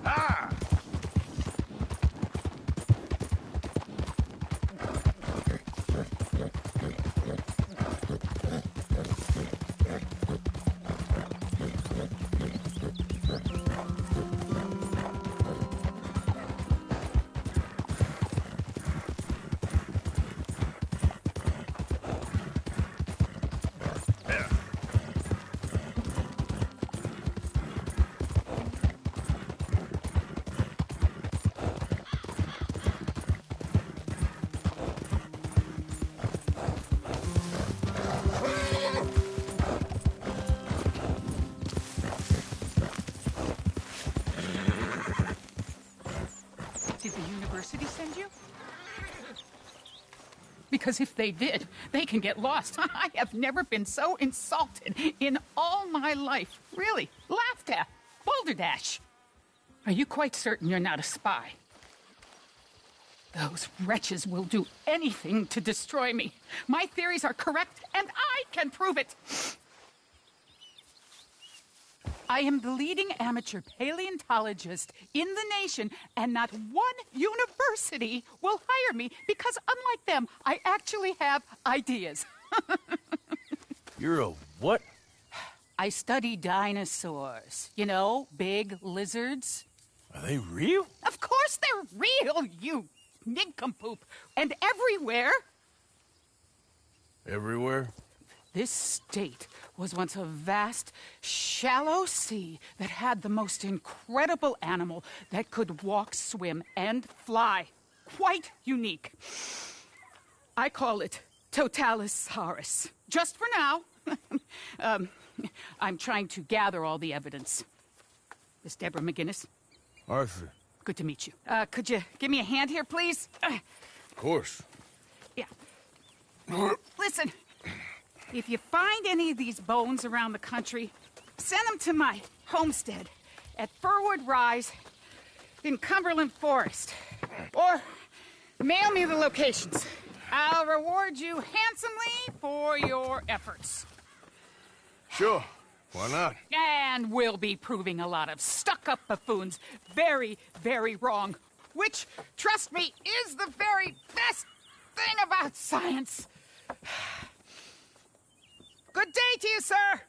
Ah! Did the university send you? Because if they did, they can get lost. I have never been so insulted in all my life. Really, laughed at. Balderdash. Are you quite certain you're not a spy? Those wretches will do anything to destroy me. My theories are correct, and I can prove it. I am the leading amateur paleontologist in the nation, and not one university will hire me because, unlike them, I actually have ideas. You're a what? I study dinosaurs. You know, big lizards. Are they real? Of course they're real, you nincompoop. And everywhere. Everywhere? This state was once a vast, shallow sea that had the most incredible animal that could walk, swim, and fly. Quite unique. I call it Totalisaurus. Just for now. I'm trying to gather all the evidence. Miss Deborah McGinnis. Arthur. Good to meet you. Could you give me a hand here, please? Of course. Yeah. Listen. If you find any of these bones around the country, send them to my homestead at Furwood Rise in Cumberland Forest. Or mail me the locations. I'll reward you handsomely for your efforts. Sure. Why not? And we'll be proving a lot of stuck-up buffoons very, very wrong. Which, trust me, is the very best thing about science. Good day to you, sir!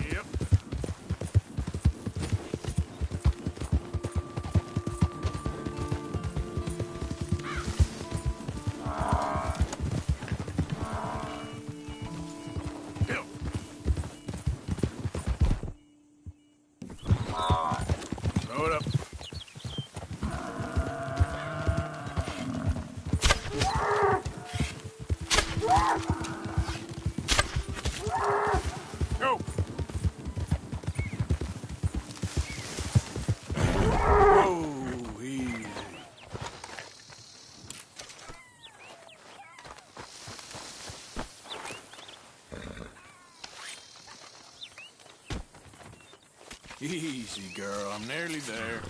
Yep. Throw it up. Go! Whoa, easy. Easy, girl. I'm nearly there.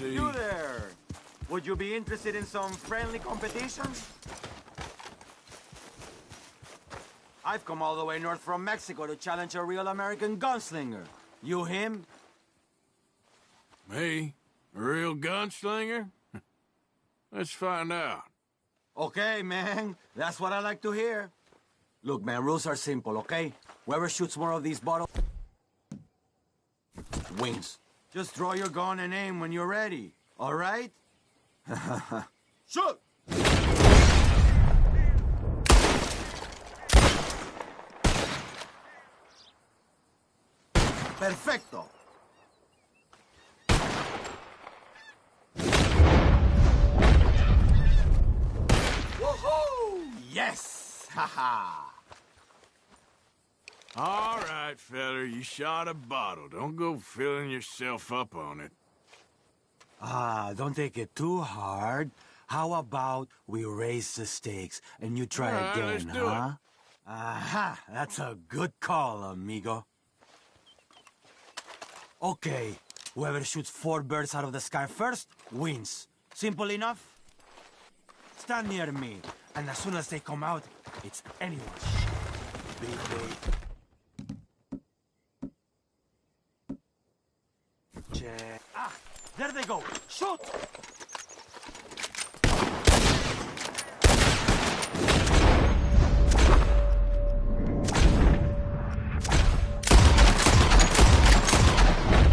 You there! Would you be interested in some friendly competition? I've come all the way north from Mexico to challenge a real American gunslinger. You him? Me? A real gunslinger? Let's find out. Okay, man. That's what I like to hear. Look, man, rules are simple, okay? Whoever shoots more of these bottles wins. Just draw your gun and aim when you're ready, all right? Shoot! Perfecto! Woohoo! Yes! Haha! All right, feller, you shot a bottle. Don't go filling yourself up on it. Don't take it too hard. How about we raise the stakes and you try All right, again, let's do huh? Aha! That's a good call, amigo. Okay, whoever shoots 4 birds out of the sky first wins. Simple enough? Stand near me, and as soon as they come out, it's anyone's shot. Big day. Check. Ah! There they go! Shoot!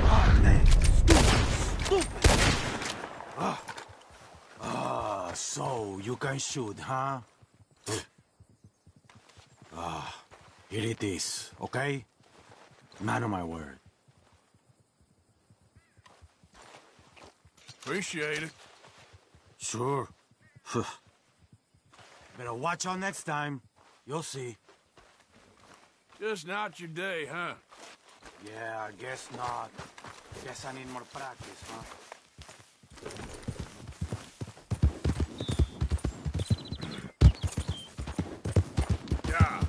Ah, man! Stupid! So you can shoot, huh? Here it is, okay? Man of my word. Appreciate it. Sure. Better watch out next time. You'll see. Just not your day, huh? Yeah, I guess not. Guess I need more practice, huh? Yeah.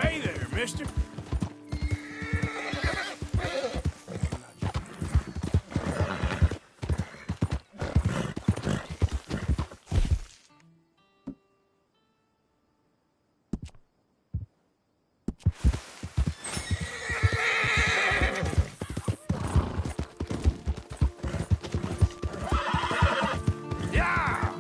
Hey there, mister. Yeah!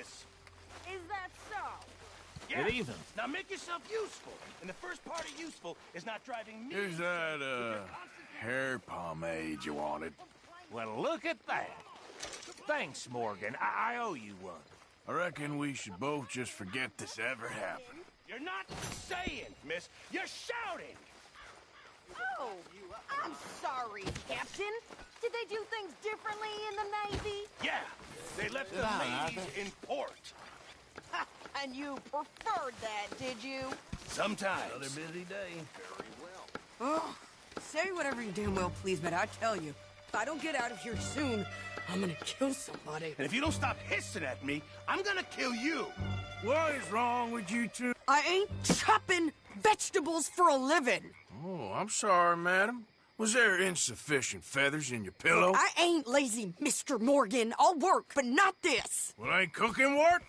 miss. Is that so? Yeah. Good evening. Now make yourself useful. And the first part of useful is not driving me. Here's that, hair pomade you wanted. Well, look at that. Thanks, Morgan. I owe you one. I reckon we should both just forget this ever happened. You're not saying, miss. You're shouting. Oh, I'm sorry, Captain. Did they do things differently in the Navy? Yeah, they left the ladies in port. Ha, and you preferred that, did you? Sometimes. Another busy day. Oh, say whatever you damn well please, but I tell you, if I don't get out of here soon, I'm gonna kill somebody. And if you don't stop hissing at me, I'm gonna kill you. What is wrong with you two? I ain't chopping vegetables for a living. Oh, I'm sorry, madam. Was there insufficient feathers in your pillow? I ain't lazy, Mr. Morgan. I'll work, but not this. Well, ain't cooking work?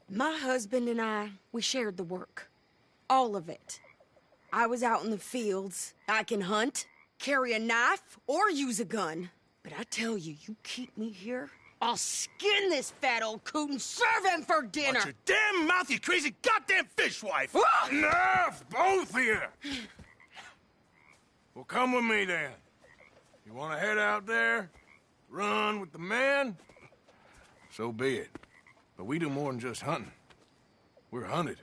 My husband and I, we shared the work. All of it. I was out in the fields. I can hunt, carry a knife, or use a gun. But I tell you, you keep me here, I'll skin this fat old coot and serve him for dinner. Watch your damn mouth, you crazy goddamn fishwife! Enough, both of you! Well, come with me then. You want to head out there, run with the men? So be it. But we do more than just hunting. We're hunted.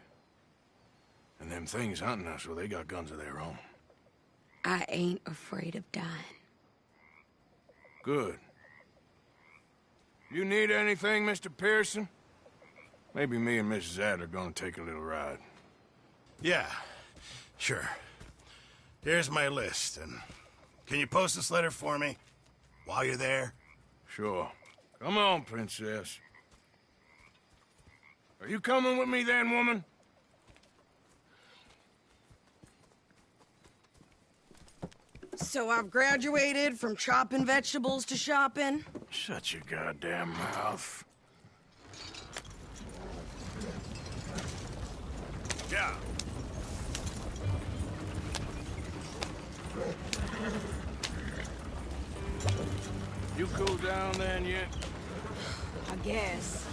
And them things hunting us, well, they got guns of their own. I ain't afraid of dying. Good. You need anything, Mr. Pearson? Maybe me and Mrs. Adler are gonna take a little ride. Yeah, sure. Here's my list, and can you post this letter for me while you're there? Sure. Come on, Princess. Are you coming with me then, woman? So I've graduated from chopping vegetables to shopping. Shut your goddamn mouth. Yeah. You cool down then yet? I guess.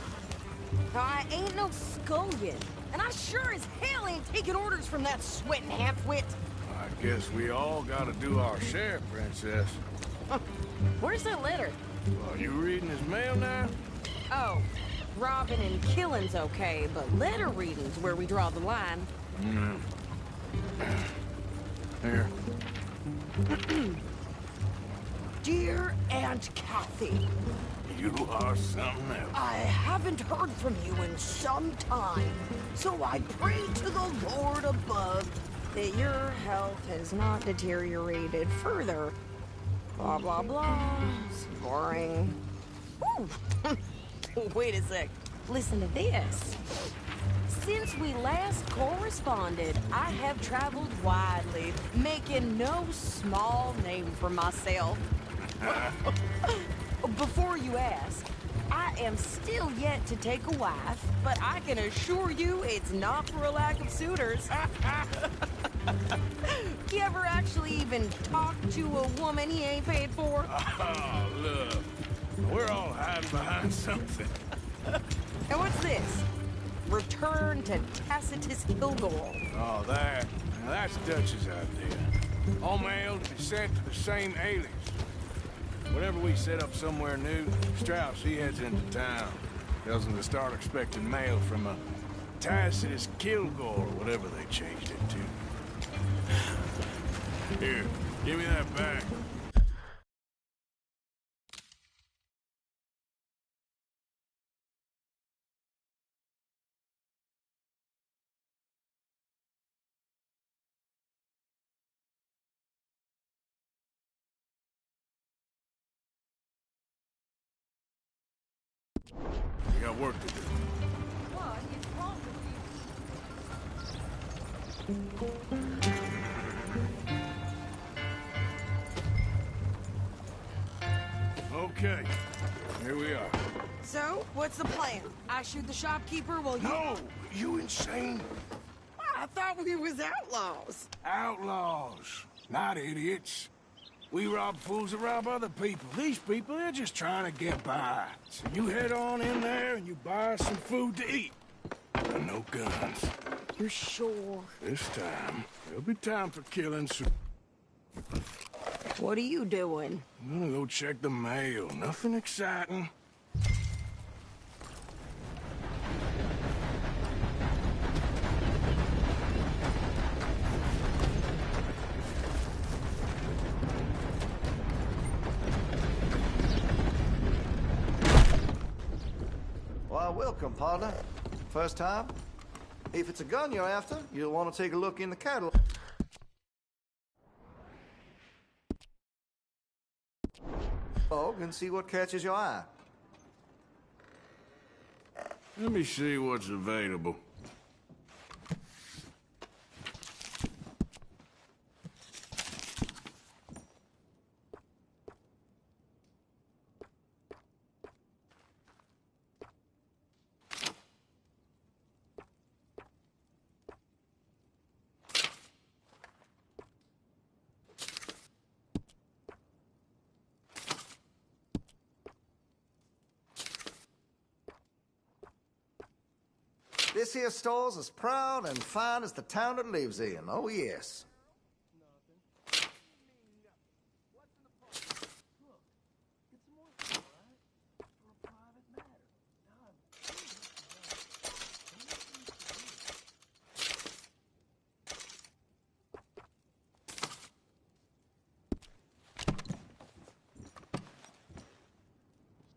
I ain't no scullion, and I sure as hell ain't taking orders from that sweating half-wit. I guess we all gotta do our share, Princess. Where's that letter? Are you reading his mail now? Oh, robbing and killing's okay, but letter reading's where we draw the line. Here. Dear Aunt Kathy, You are something else. I haven't heard from you in some time, so I pray to the Lord above that your health has not deteriorated further. Blah, blah, blah. It's boring. Ooh. Wait a sec. Listen to this. Since we last corresponded, I have traveled widely, making no small name for myself. Before you ask, I am still yet to take a wife, but I can assure you it's not for a lack of suitors. You ever actually even talk to a woman he ain't paid for? Oh, look. We're all hiding behind something. And what's this? Return to Tacitus Kilgore. Oh, that. Now that's Dutch's idea. All mail to be sent to the same alias. Whenever we set up somewhere new, Strauss, he heads into town. Tells them to start expecting mail from a Tacitus Kilgore, or whatever they changed it to. Here, give me that back. We got work to do. What is wrong with you? Okay, here we are. So, what's the plan? I shoot the shopkeeper while you... No, you insane. I thought we was outlaws. Outlaws, not idiots. We rob fools that rob other people. These people, they're just trying to get by. So you head on in there and you buy us some food to eat. And no guns. You sure? This time, there'll be time for killing some... What are you doing? I'm gonna go check the mail. Nothing exciting. Why, welcome, partner. First time? If it's a gun you're after, you'll want to take a look in the catalog. And see what catches your eye. Let me see what's available. This here store's as proud and fine as the town it lives in. Oh, yes.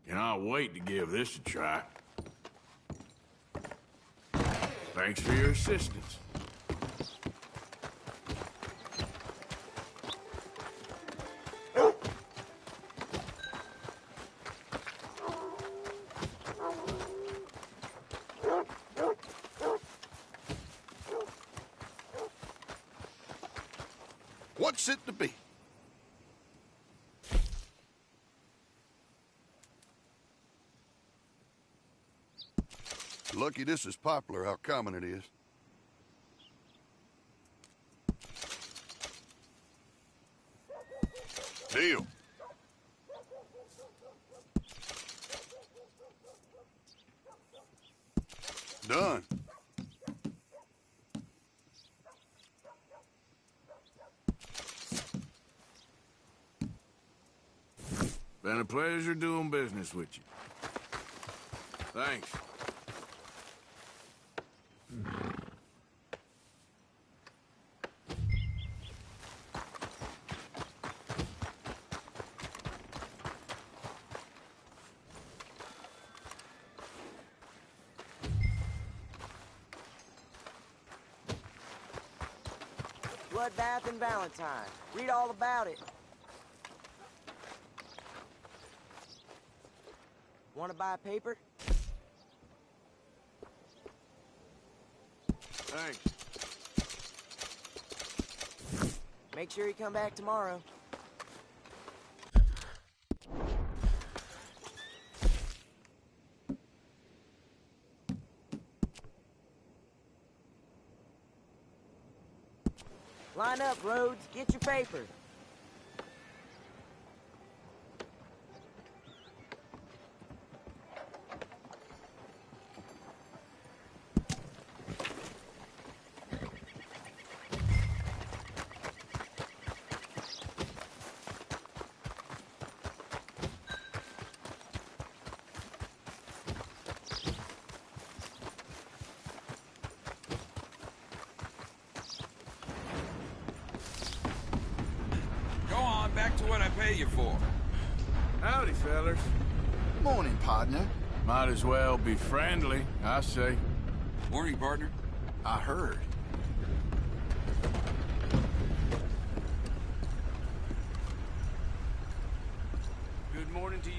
Cannot wait to give this a try. Thanks for your assistance. What's it to be? Lucky this is popular, how common it is. Deal. Done. Been a pleasure doing business with you. Thanks. Bloodbath and Valentine. Read all about it. Want to buy paper? Thanks. Make sure you come back tomorrow. Line up, Rhodes. Get your paper. Back to what I pay you for. Howdy, fellers. Morning, partner. Might as well be friendly, I say. Morning, partner. I heard. Good morning to you.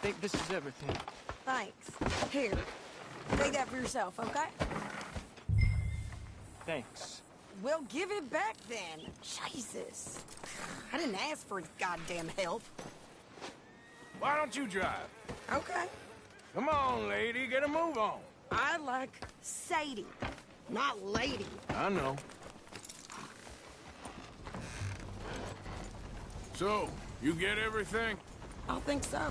think this is everything. Thanks. Here, take that for yourself, okay? Thanks. Well, give it back then. Jesus. I didn't ask for his goddamn help. Why don't you drive? Okay. Come on, lady, get a move on. I like Sadie, not lady. I know. So, you get everything? I think so.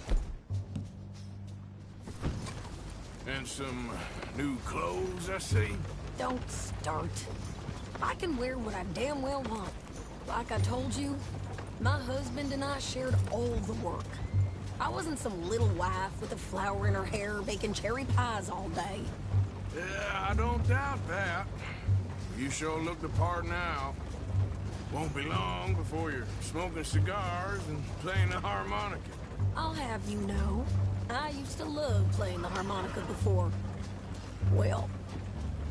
And some new clothes, I see? Don't start. I can wear what I damn well want. Like I told you, my husband and I shared all the work. I wasn't some little wife with a flower in her hair baking cherry pies all day. Yeah, I don't doubt that. You sure look the part now. Won't be long before you're smoking cigars and playing the harmonica. I'll have you know, I used to love playing the harmonica before. Well,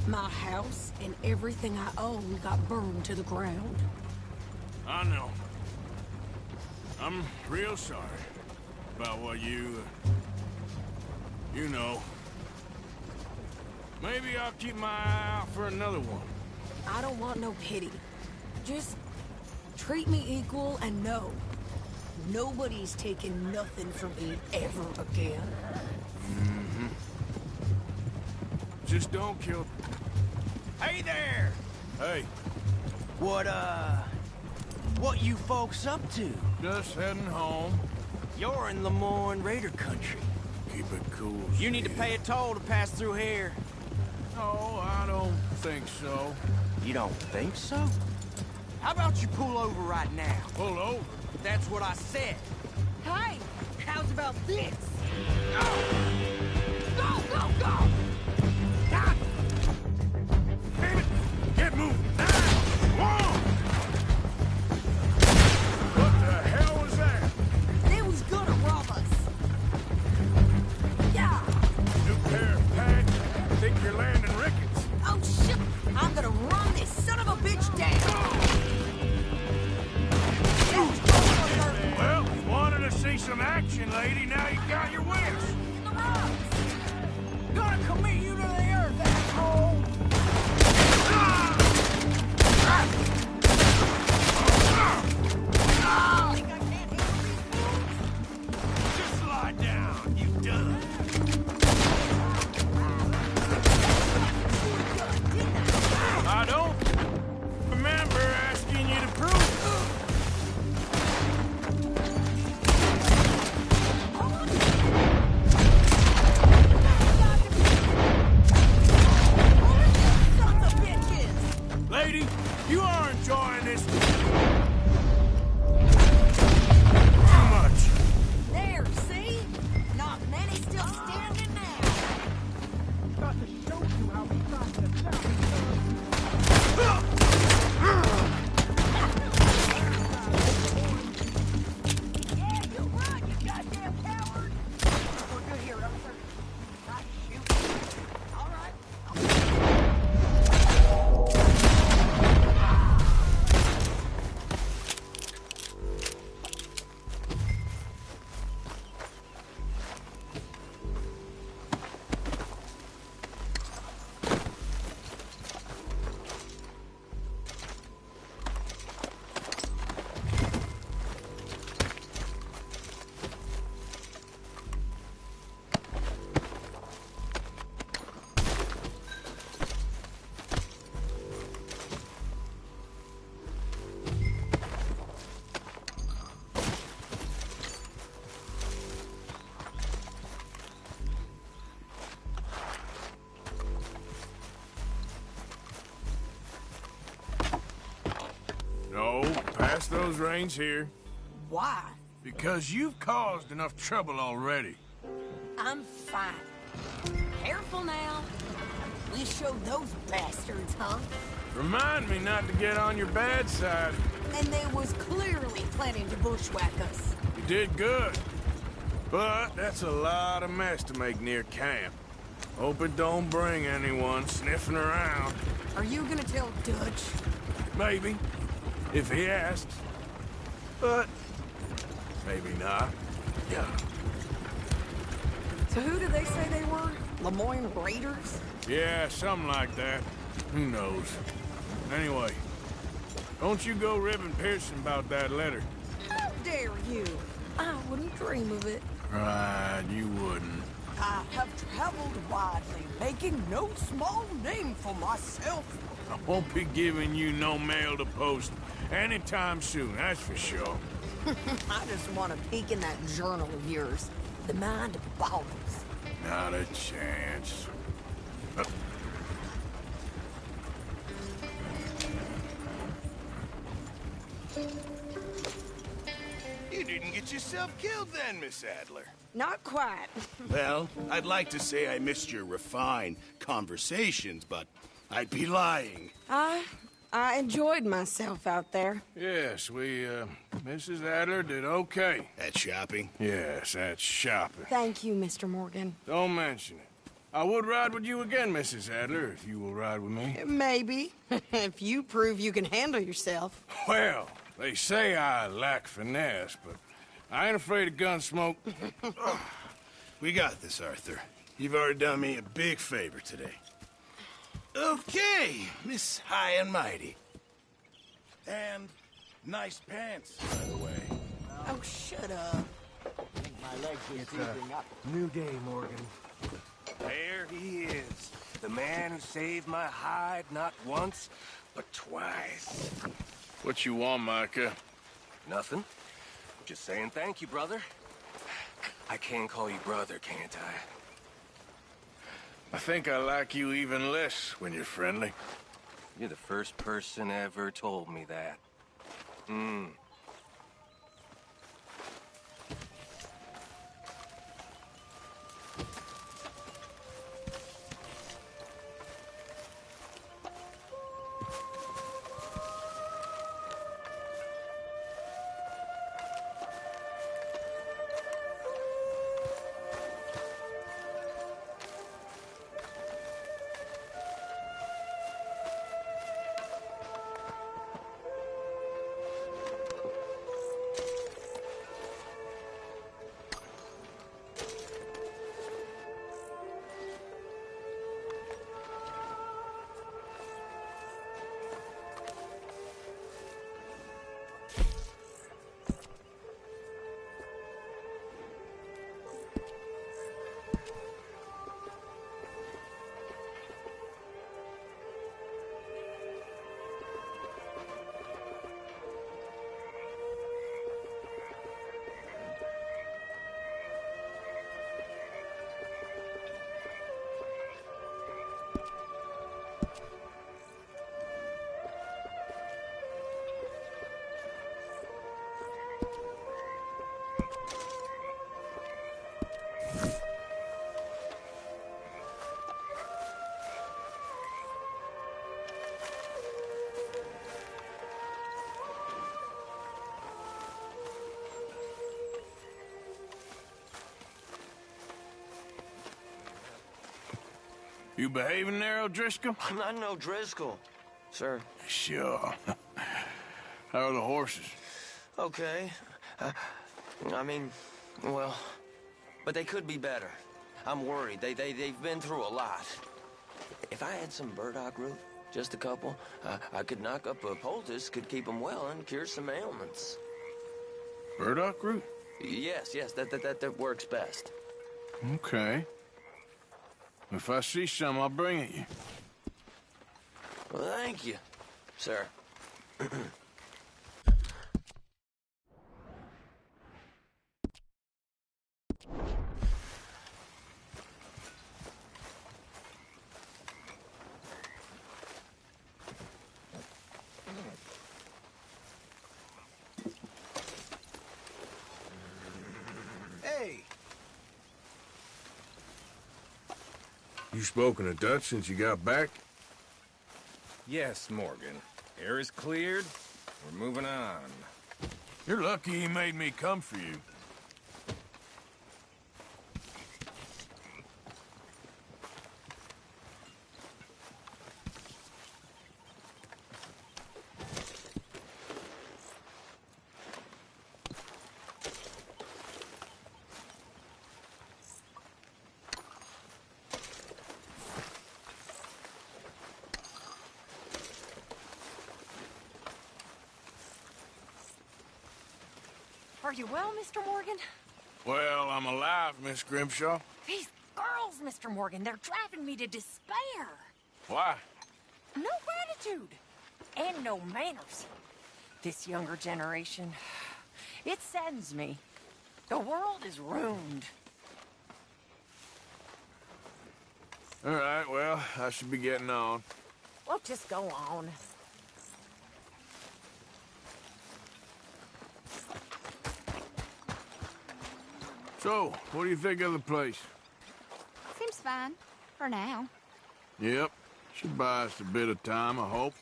my house and everything I owned got burned to the ground. I know. I'm real sorry about what you know. Maybe I'll keep my eye out for another one. I don't want no pity. Just treat me equal and know nobody's taking nothing from me ever again. Mm-hmm. Just don't kill... Hey there! Hey, What you folks up to? just heading home. You're in Lemoyne Raider country. Keep it cool. You need to pay a toll to pass through here. No, I don't think so. You don't think so? How about you pull over right now? Pull over. That's what I said. Hey, how's about this? Go, go, go! God! Damn it! Get moving! Now! Whoa! What the hell was that? They was gonna rob us. Yeah. New pair of pants? Think you're landing rickets? Oh, shit. I'm gonna run this son of a bitch down. Well, you wanted to see some action, lady. Now you got your wish. In the rocks. Gonna commit you to the earth, asshole! Think I can't handle these fools? Just lie down, you done. I don't remember asking you to prove. Sons of bitches. Lady, you are enjoying this too much. There, see? Not many still standing now. Got to show you how we got to the town. Yeah, you run, you goddamn coward. We're good here, officer. Not shoot. All right. No, pass those reins here. Why? Because you've caused enough trouble already. I'm fine. Careful now. We showed those bastards, huh? Remind me not to get on your bad side. And they was clearly planning to bushwhack us. You did good. But that's a lot of mess to make near camp. Hope it don't bring anyone sniffing around. Are you gonna tell Dutch? Maybe, if he asks. But maybe not. Yeah. So who did they say they were? Lemoyne Raiders? Yeah, something like that. Who knows? Anyway, don't you go ribbing Pearson about that letter. How dare you? I wouldn't dream of it. Right, you wouldn't. I have traveled widely, making no small name for myself. I won't be giving you no mail to post anytime soon, that's for sure. I just want to peek in that journal of yours. The mind boggles. Not a chance. You didn't get yourself killed then, Miss Adler. Not quite. Well, I'd like to say I missed your refined conversations, but I'd be lying. I enjoyed myself out there. Yes, Mrs. Adler did okay. At shopping? Yes, that's shopping. Thank you, Mr. Morgan. Don't mention it. I would ride with you again, Mrs. Adler, if you will ride with me. Maybe. If you prove you can handle yourself. Well, they say I lack finesse, but I ain't afraid of gun smoke. We got this, Arthur. You've already done me a big favor today. Okay, Miss High and Mighty. And nice pants, by the way. Oh, shut up. It's a new day, Morgan. There he is. The man who saved my hide not once, but twice. What you want, Micah? Nothing. Just saying thank you, brother. I can call you brother, can't I? I think I like you even less when you're friendly. You're the first person ever told me that. You behaving there, O'Driscoll? I'm not no Driscoll, sir. Sure. How are the horses? Okay. I mean, well, but they could be better. I'm worried. They've been through a lot. If I had some burdock root, just a couple, I could knock up a poultice, could keep them well and cure some ailments. Burdock root? Yes, that works best. Okay. If I see some, I'll bring it you. Well, thank you, sir. Hey! You spoken to Dutch since you got back? Yes, Morgan. Air is cleared. We're moving on. You're lucky he made me come for you. Are you well, Mr. Morgan? Well, I'm alive, Miss Grimshaw. These girls, Mr. Morgan, they're driving me to despair. Why? No gratitude. And no manners. This younger generation, it saddens me. The world is ruined. All right, well, I should be getting on. Well, just go on. So, what do you think of the place? Seems fine. For now. Yep. Should buy us a bit of time, I hope.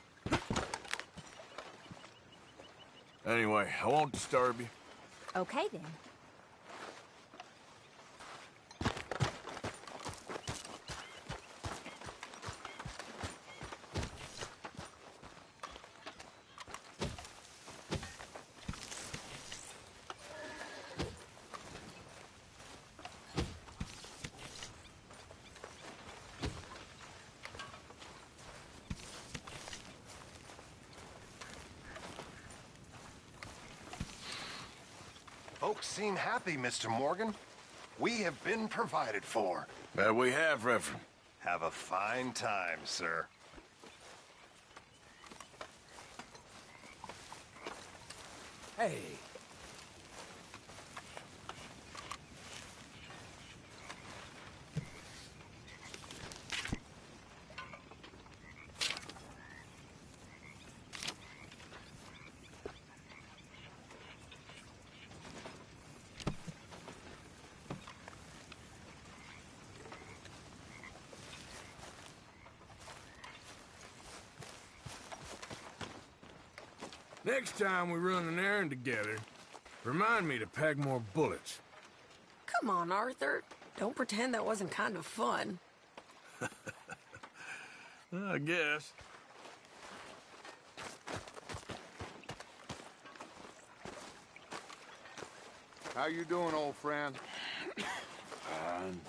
Anyway, I won't disturb you. Okay, then. Folks seem happy, Mr. Morgan. We have been provided for. That we have, Reverend. Have a fine time, sir. Hey. Next time we run an errand together, remind me to pack more bullets. Come on, Arthur. Don't pretend that wasn't kind of fun. I guess. How you doing, old friend? Fine.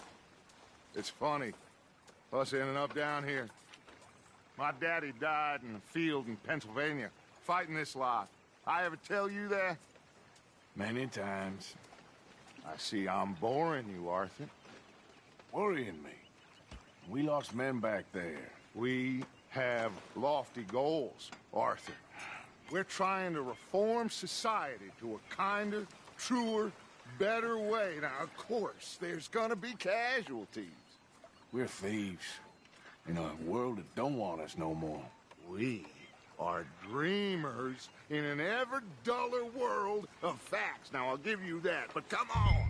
It's funny, us ending up down here. My daddy died in the field in Pennsylvania, fighting this lot. I ever tell you that? Many times. I see I'm boring you, Arthur. Worrying me. We lost men back there. We have lofty goals, Arthur. We're trying to reform society to a kinder, truer, better way. Now, of course, there's gonna be casualties. We're thieves in a world that don't want us no more. We are dreamers in an ever duller world of facts. Now, I'll give you that, but come on.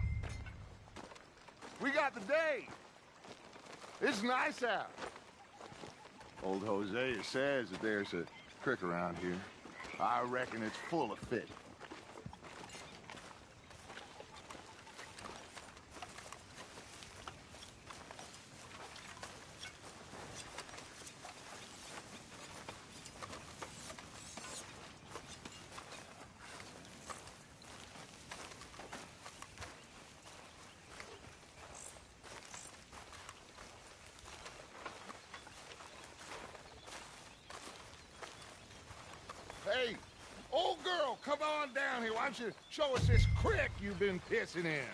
We got the day. It's nice out. Old Hosea says that there's a creek around here. I reckon it's full of fish. Hey, old girl, come on down here. Why don't you show us this creek you've been pissing in?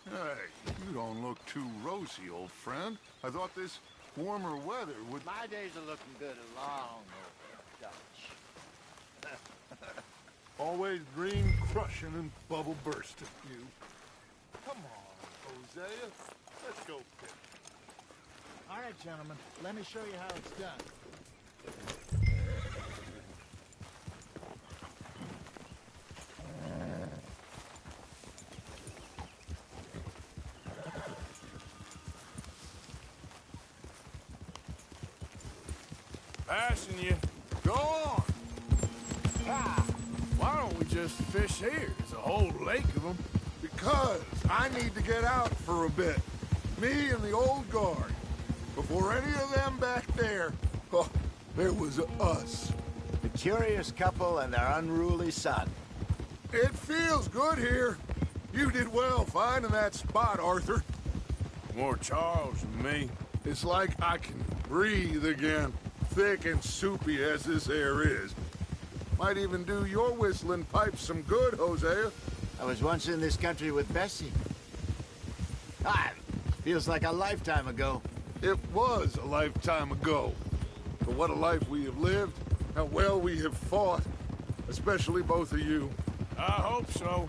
Hey, you don't look too rosy, old friend. I thought this warmer weather would... My days are looking good along over Dutch. Always dream crushing and bubble bursting, you. Come on, Hosea. Let's go pick. All right, gentlemen. Let me show you how it's done. Passing you. Go on. Ah, why don't we just fish here? There's a whole lake of them. Because I need to get out for a bit. Me and the old guard. Before any of them back there, oh, there was us. The curious couple and their unruly son. It feels good here. You did well finding that spot, Arthur. More Charles than me. It's like I can breathe again. Thick and soupy as this air is. Might even do your whistling pipes some good, Hosea. I was once in this country with Bessie. Feels like a lifetime ago. It was a lifetime ago. But what a life we have lived, how well we have fought. Especially both of you. I hope so.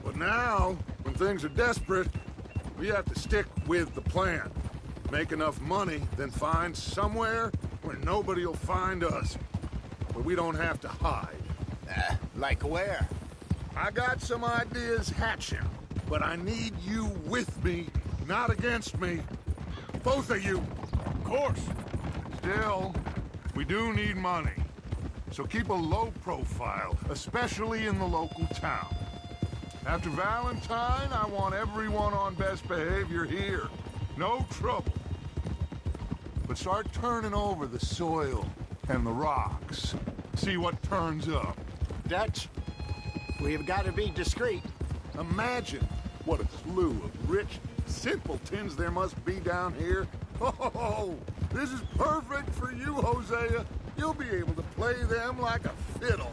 But now, when things are desperate, we have to stick with the plan. Make enough money, then find somewhere where nobody will find us. Where we don't have to hide. Like where? I got some ideas hatching, but I need you with me, not against me. Both of you. Of course. Still, we do need money. So keep a low profile, especially in the local town. After Valentine, I want everyone on best behavior here. No trouble. But start turning over the soil and the rocks. See what turns up. Dutch, we've got to be discreet. Imagine what a slew of rich simpletons there must be down here. Oh, this is perfect for you, Hosea. You'll be able to play them like a fiddle.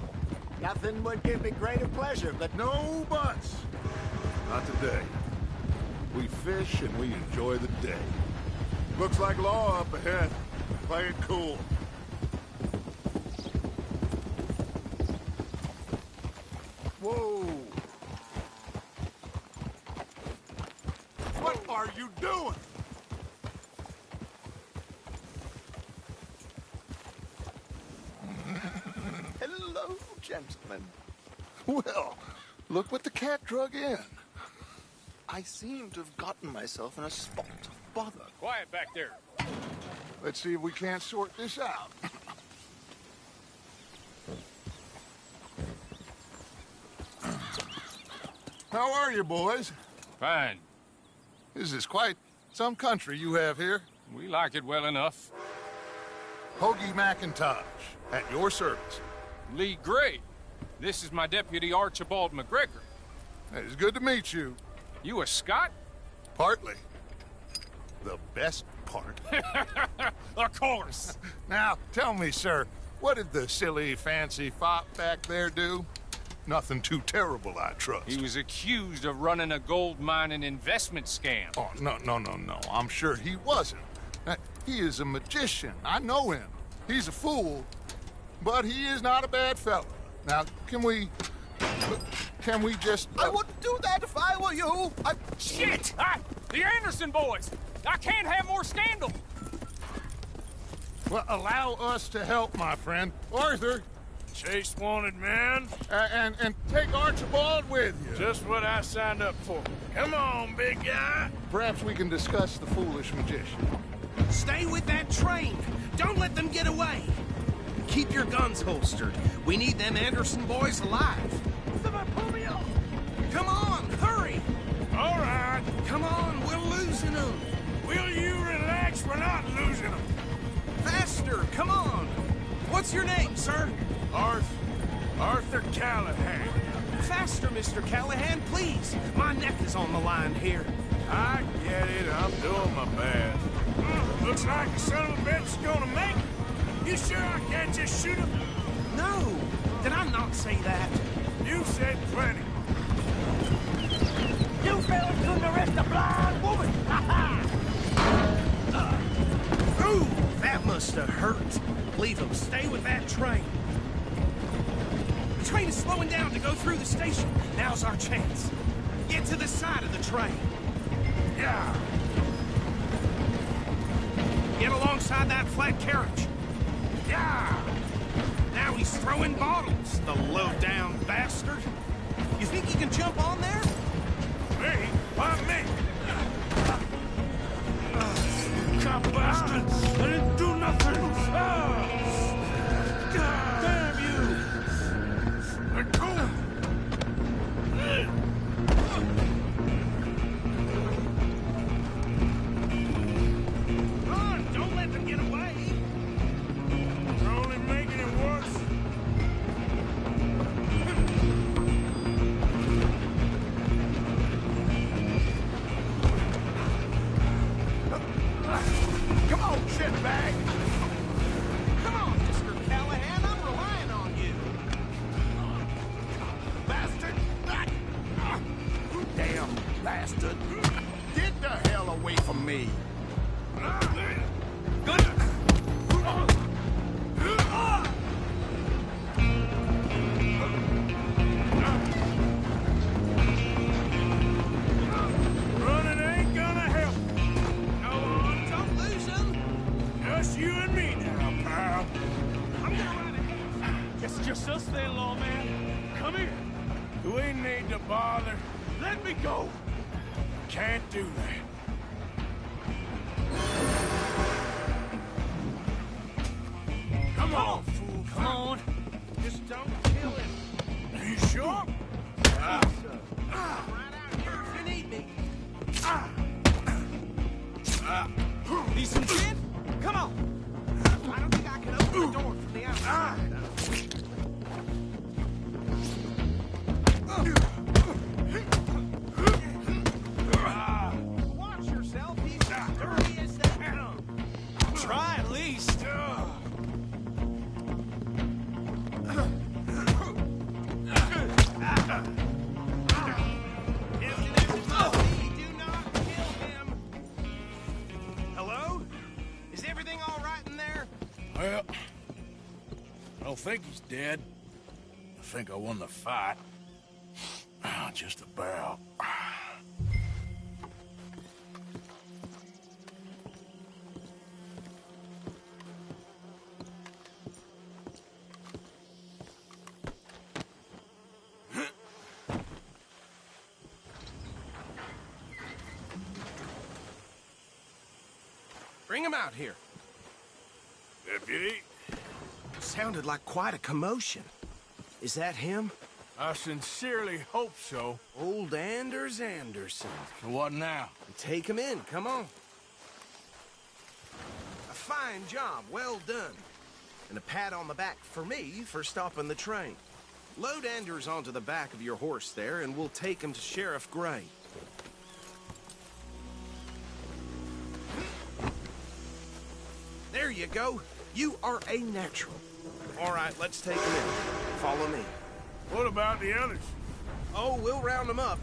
Nothing would give me greater pleasure, but... No buts. Not today. We fish and we enjoy the day. Looks like law up ahead. Play it cool. Whoa! What are you doing? Hello, gentlemen. Well, look what the cat drug in. I seem to have gotten myself in a spot of bother. Quiet back there. Let's see if we can't sort this out. How are you, boys? Fine. This is quite some country you have here. We like it well enough. Hoagie McIntosh, at your service. Lee Gray. This is my deputy Archibald McGregor. It's good to meet you. You a Scot? Partly. The best part. Of course. Now, tell me, sir, what did the silly, fancy fop back there do? Nothing too terrible, I trust. He was accused of running a gold mining investment scam. Oh, no. I'm sure he wasn't. He is a magician. I know him. He's a fool, but he is not a bad fellow. Now, can we just... I wouldn't do that if I were you. Shit! The Anderson boys! I can't have more scandal! Well, allow us to help, my friend. Arthur! Chase wanted man. And take Archibald with you. Just what I signed up for. Come on, big guy. Perhaps we can discuss the foolish magician. Stay with that train. Don't let them get away. Keep your guns holstered. We need them Anderson boys alive. Someone pull me off! Come on, hurry! All right. Come on, we're losing them. Will you relax? We're not losing them. Faster, come on. What's your name, sir? Arthur Callahan. Faster, Mr. Callahan, please. My neck is on the line here. I get it. I'm doing my best. Looks like the son of a bitch is gonna make it. You sure I can't just shoot him? No. Did I not say that? You said plenty. You fellas couldn't arrest a blind woman! Ha ha! Ooh, that must have hurt. Leave them. Stay with that train. The train is slowing down to go through the station. Now's our chance. Get to the side of the train. Yeah. Get alongside that flat carriage. Yeah. Now he's throwing bottles, the low-down bastard. You think he can jump on there? Me? Why me? Cop bastards! I didn't do nothing! Damn you! Let go! Run! Don't let them get away! You're only making it worse. Come on, shitbag! Come Just us then, lawman. Come here. Do we need to bother? Let me go. Can't do that. Come on, fool. Come on. Just don't kill him. Are you sure? I'm right out here if you need me. Need some gin? Come on. I don't think I can open the door from the outside. Watch yourself. He's as dirty as they come. Try at least. Do not kill him. Hello? Is everything all right in there? Well, I don't think he's dead. I think I won the fight. Just about. Bring him out here. Deputy? Sounded like quite a commotion. Is that him? I sincerely hope so. Old Anders Anderson. So what now? Take him in, come on. A fine job, well done. And a pat on the back for me for stopping the train. Load Anders onto the back of your horse there, and we'll take him to Sheriff Gray. There you go. You are a natural. All right, let's take him in. Follow me. What about the others? Oh, we'll round them up.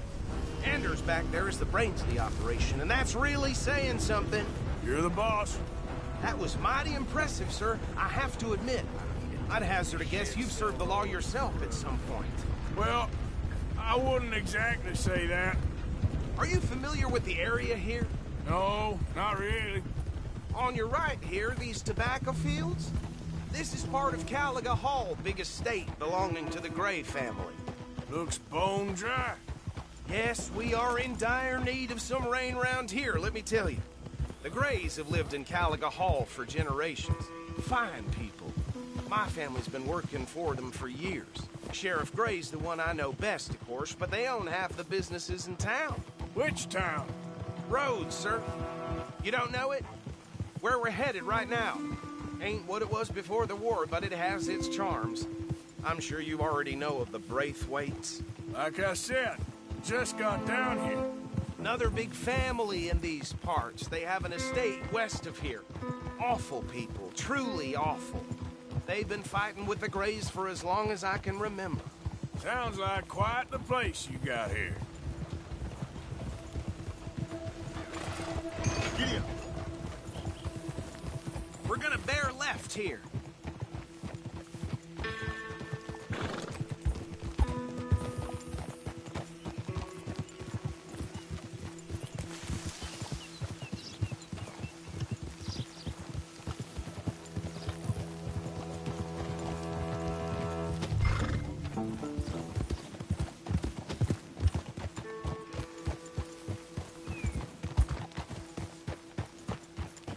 Anders back there is the brains of the operation, and that's really saying something. You're the boss. That was mighty impressive, sir. I have to admit. I'd hazard a guess you've served the law yourself at some point. Well, I wouldn't exactly say that. Are you familiar with the area here? No, not really. On your right here, these tobacco fields? This is part of Caliga Hall, big estate belonging to the Gray family. Looks bone dry. Yes, we are in dire need of some rain round here, let me tell you. The Grays have lived in Caliga Hall for generations. Fine people. My family's been working for them for years. Sheriff Gray's the one I know best, of course, but they own half the businesses in town. Which town? Rhodes, sir. You don't know it? Where we're headed right now. Ain't what it was before the war, but it has its charms. I'm sure you already know of the Braithwaites. Like I said, just got down here. Another big family in these parts. They have an estate west of here. Awful people, truly awful. They've been fighting with the Grays for as long as I can remember. Sounds like quite the place you got here. Giddy up. We're gonna bear left here.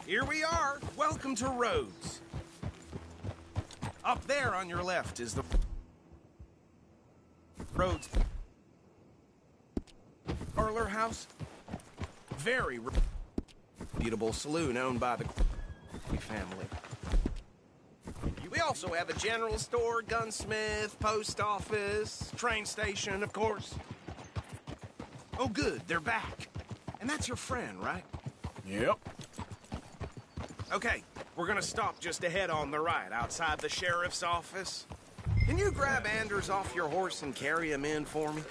Here we are. Welcome to Rhodes. Up there on your left is the Rhodes parlor house. Very reputable saloon owned by the family. We also have a general store, gunsmith, post office, train station, of course. Oh, good. They're back. And that's your friend, right? Yep. Okay, we're gonna stop just ahead on the right, outside the sheriff's office. Can you grab Anders off your horse and carry him in for me?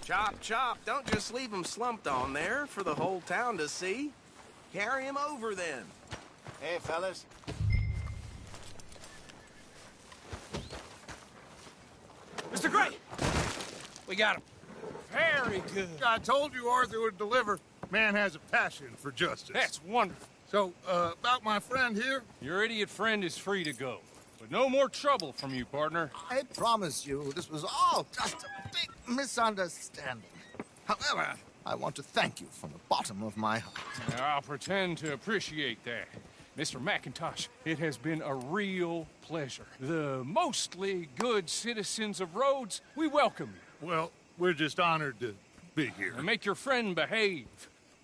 Chop, chop, don't just leave him slumped on there for the whole town to see. Carry him over then. Hey, fellas. Mr. Gray! We got him. Very good. I told you Arthur would deliver. Man has a passion for justice. That's wonderful. So, about my friend here? Your idiot friend is free to go. But no more trouble from you, partner. I promise you, this was all just a big misunderstanding. However, I want to thank you from the bottom of my heart. I'll pretend to appreciate that. Mr. McIntosh, it has been a real pleasure. The mostly good citizens of Rhodes, we welcome you. Well, we're just honored to be here. And make your friend behave.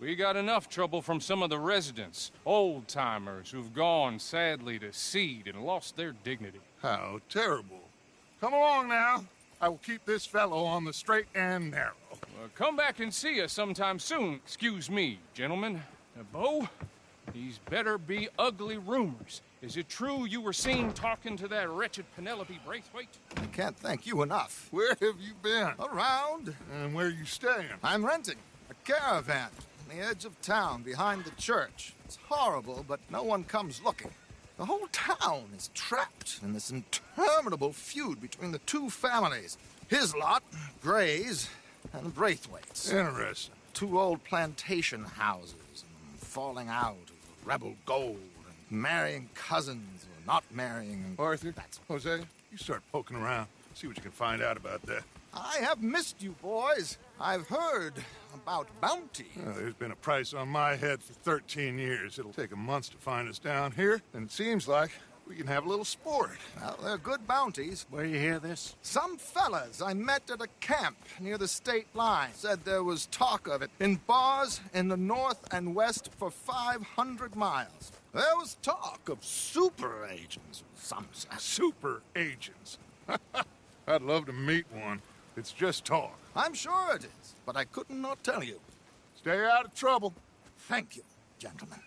We got enough trouble from some of the residents, old-timers who've gone, sadly, to seed and lost their dignity. How terrible. Come along now. I will keep this fellow on the straight and narrow. Come back and see us sometime soon. Excuse me, gentlemen. Bo, these better be ugly rumors. Is it true you were seen talking to that wretched Penelope Braithwaite? I can't thank you enough. Where have you been? Around. And where are you staying? I'm renting a caravan on the edge of town behind the church. It's horrible, but no one comes looking. The whole town is trapped in this interminable feud between the two families. His lot, Gray's, and Braithwaite's. Interesting. Two old plantation houses, and falling out of rebel gold, and marrying cousins, or not marrying. Arthur, Jose, you start poking around. See what you can find out about that. I have missed you, boys. I've heard about bounty. There's been a price on my head for 13 years. It'll take a month to find us down here, and it seems like we can have a little sport. Well, they're good bounties. Where you hear this? Some fellas I met at a camp near the state line said there was talk of it in bars in the north and west for 500 miles. There was talk of super agents, some said. Super agents? I'd love to meet one. It's just talk. I'm sure it is, but I couldn't not tell you. Stay out of trouble. Thank you, gentlemen.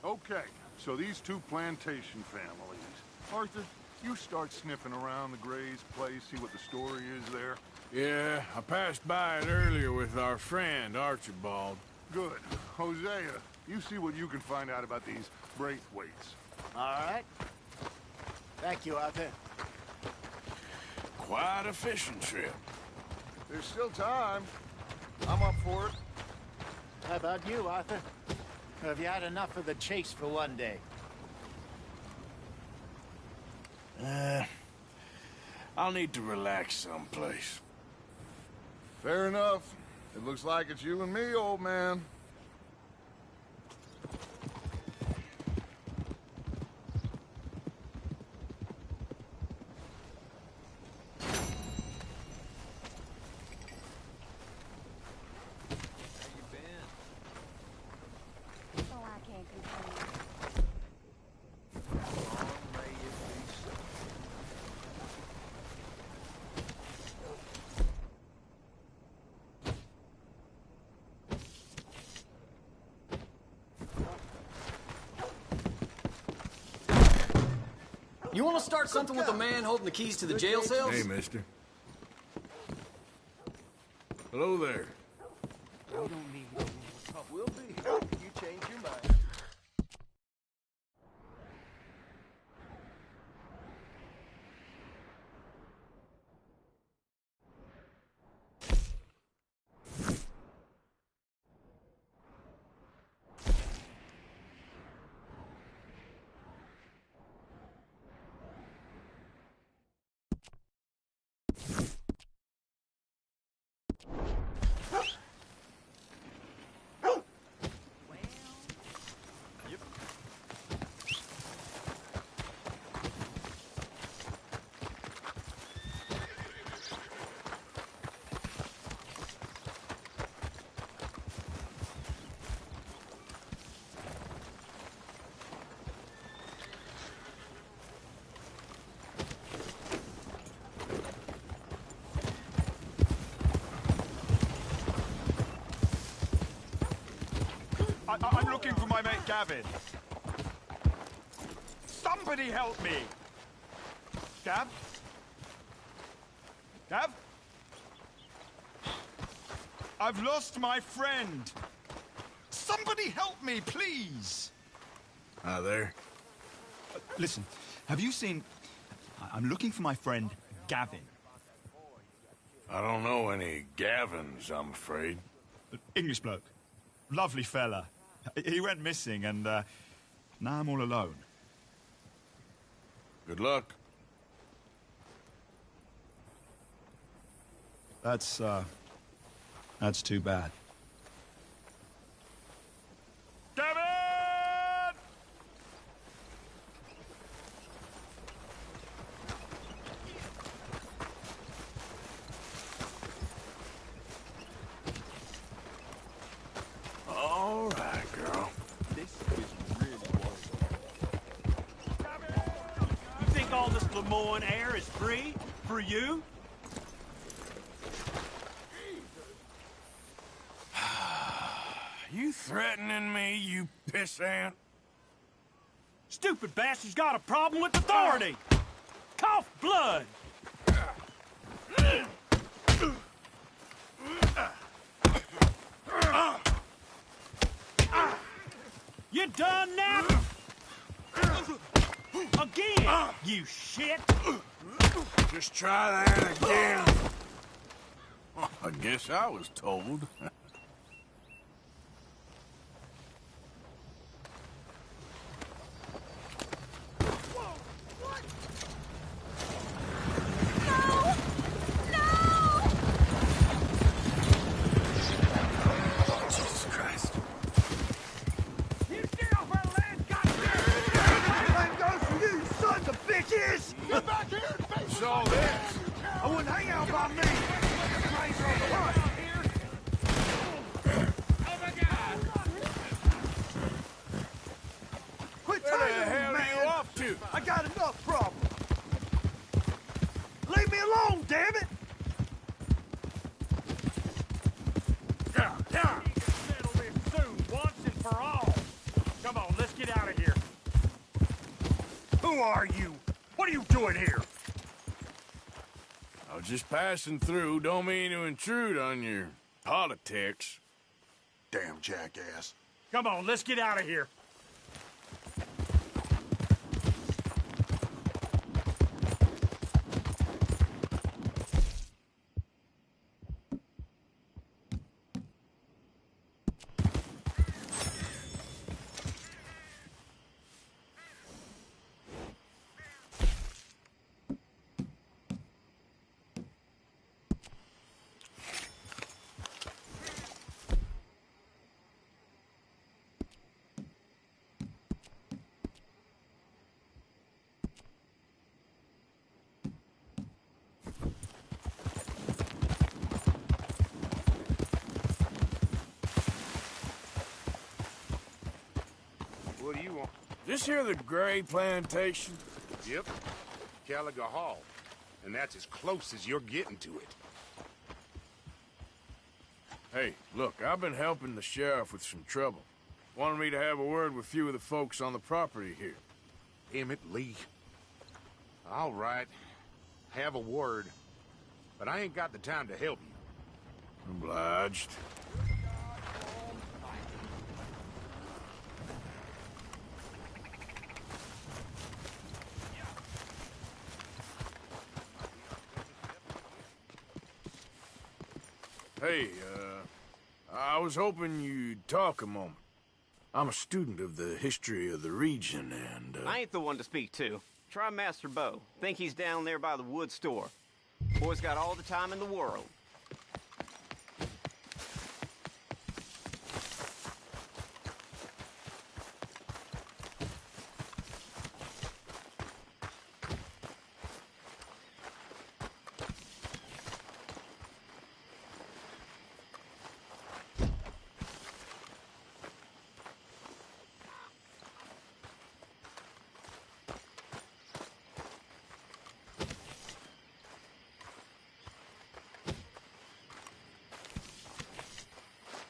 Okay, so these two plantation families. Arthur, you start sniffing around the Gray's place, see what the story is there. Yeah, I passed by it earlier with our friend, Archibald. Good. Hosea, you see what you can find out about these Braithwaites. All right. Thank you, Arthur. Quite a fishing trip. There's still time. I'm up for it. How about you, Arthur? Have you had enough of the chase for one day? I'll need to relax someplace. Fair enough. It looks like it's you and me, old man. You want to start something with the man holding the keys to the jail cells? Hey, mister. Hello there. We don't need no more trouble. We'll be here if you change your mind. I'm looking for my mate Gavin. Somebody help me! Gav? Gav? I've lost my friend. Somebody help me, please! Hi there. Listen, have you seen... I'm looking for my friend Gavin. I don't know any Gavins, I'm afraid. English bloke. Lovely fella. He went missing, and now I'm all alone. Good luck. That's too bad. Gavin! All right, girl. This is really wonderful. You think all this Lemoyne air is free? For you? You threatening me, you pissant? Stupid bastard's got a problem with authority! Cough blood! You done now? Again, you shit! Just try that again. Well, I guess I was told. Get back here and face What's all this? I wouldn't hang out by me. Place on the run. Quit Where the taking hell me, are man. you off to? I got enough problems. Leave me alone, damn it. Yeah. Settle this soon, once and for all. Come on, let's get out of here. Who are you? What are you doing here? I was just passing through. Don't mean to intrude on your politics. Damn jackass. Come on, let's get out of here. What do you want? This here the Gray Plantation? Yep. Caliga Hall. And that's as close as you're getting to it. Hey, look, I've been helping the sheriff with some trouble. Wanted me to have a word with a few of the folks on the property here. Emmett Lee. All right. Have a word. But I ain't got the time to help you. Obliged. Hey, I was hoping you'd talk a moment. I'm a student of the history of the region, and, I ain't the one to speak to. Try Master Bo. Think he's down there by the wood store. Boy's got all the time in the world.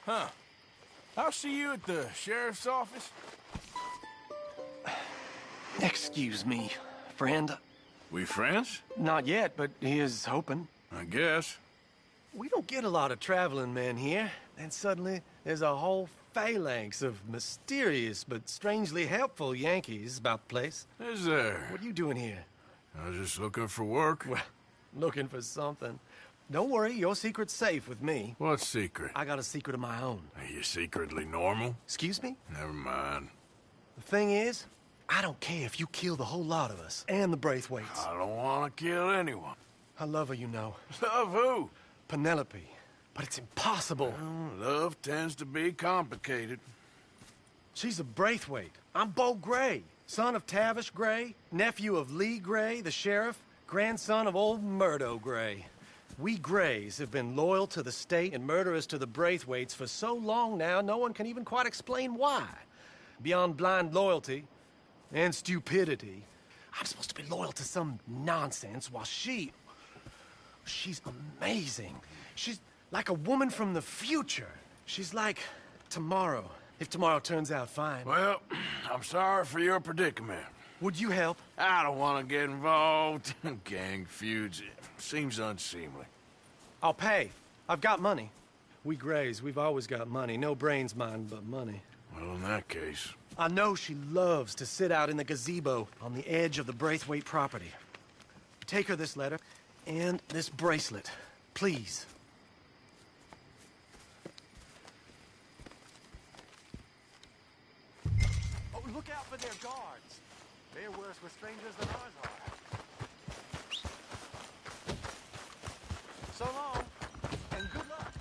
Huh. I'll see you at the sheriff's office. Excuse me, friend. We friends? Not yet, but he is hoping. I guess. We don't get a lot of traveling men here, and suddenly there's a whole phalanx of mysterious but strangely helpful Yankees about the place. Is there? What are you doing here? I was just looking for work. Well, looking for something. Don't worry, your secret's safe with me. What secret? I got a secret of my own. Are you secretly normal? Excuse me? Never mind. The thing is, I don't care if you kill the whole lot of us and the Braithwaites. I don't want to kill anyone. I love her, you know. Love who? Penelope. But it's impossible. Well, love tends to be complicated. She's a Braithwaite. I'm Beau Gray, son of Tavish Gray, nephew of Lee Gray, the sheriff, grandson of old Murdo Gray. We Grays have been loyal to the state and murderous to the Braithwaites for so long now, no one can even quite explain why. Beyond blind loyalty and stupidity, I'm supposed to be loyal to some nonsense while she's amazing. She's like a woman from the future. She's like tomorrow, if tomorrow turns out fine. Well, I'm sorry for your predicament. Would you help? I don't want to get involved. Gang feuds. It seems unseemly. I'll pay. I've got money. We Grays, we've always got money. No brains, mind, but money. Well, in that case... I know she loves to sit out in the gazebo on the edge of the Braithwaite property. Take her this letter and this bracelet, please. Oh, look out for their guards. They're worse with strangers than ours are. So long, and good luck.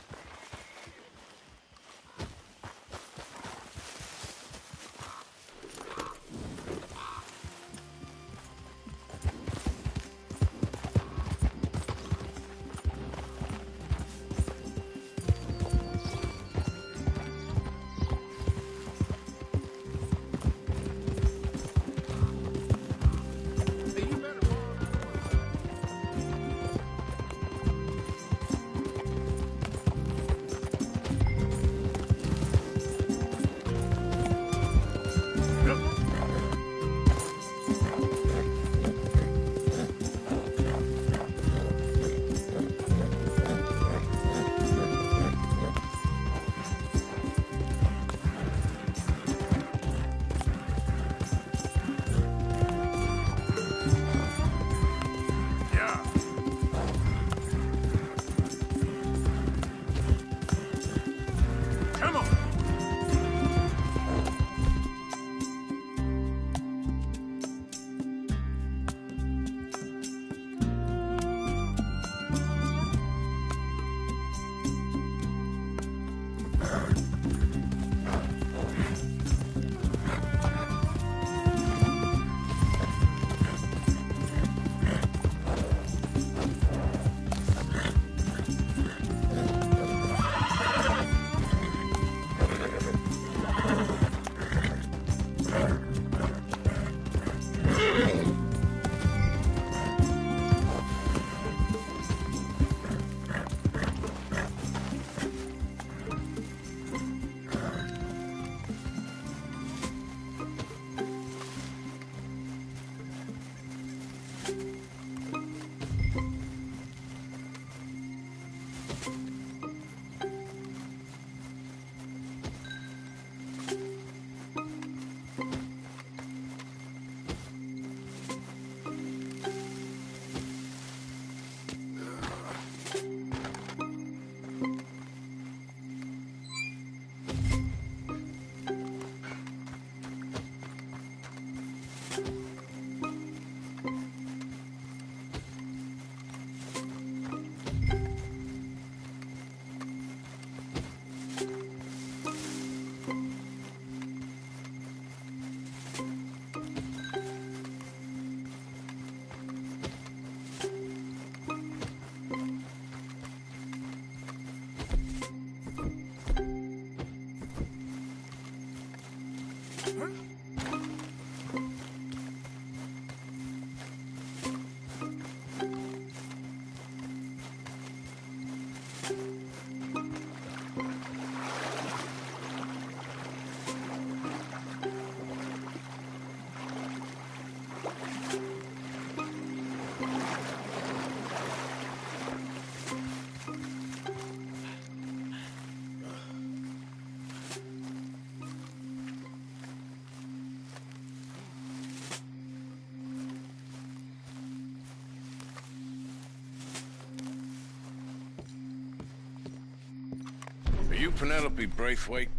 You Penelope Braithwaite?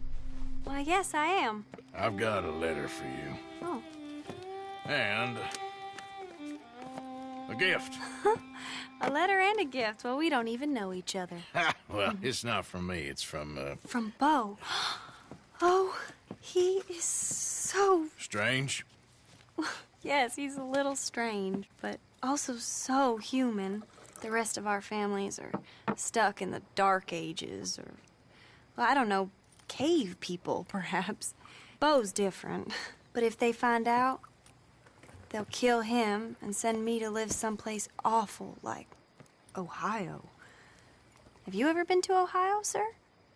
Why, yes, I am. I've got a letter for you. Oh. And a gift. A letter and a gift. Well, we don't even know each other. Well, it's not from me. It's from, From Bo. Oh, he is so... Strange? Yes, he's a little strange, but also so human. The rest of our families are stuck in the Dark Ages, or, well, I don't know, cave people, perhaps. Bo's different. But if they find out, they'll kill him and send me to live someplace awful like Ohio. Have you ever been to Ohio, sir?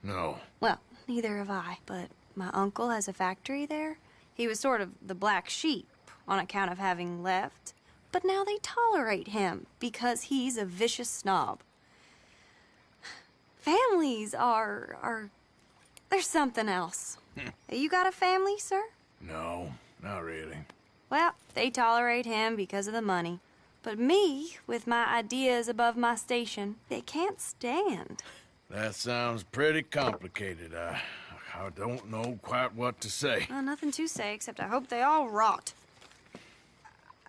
No. Well, neither have I, but my uncle has a factory there. He was sort of the black sheep on account of having left, but now they tolerate him because he's a vicious snob. Families are there's something else. You got a family, sir? No, not really. Well, they tolerate him because of the money. But me, with my ideas above my station, they can't stand. That sounds pretty complicated. I don't know quite what to say. Well, nothing to say, except I hope they all rot.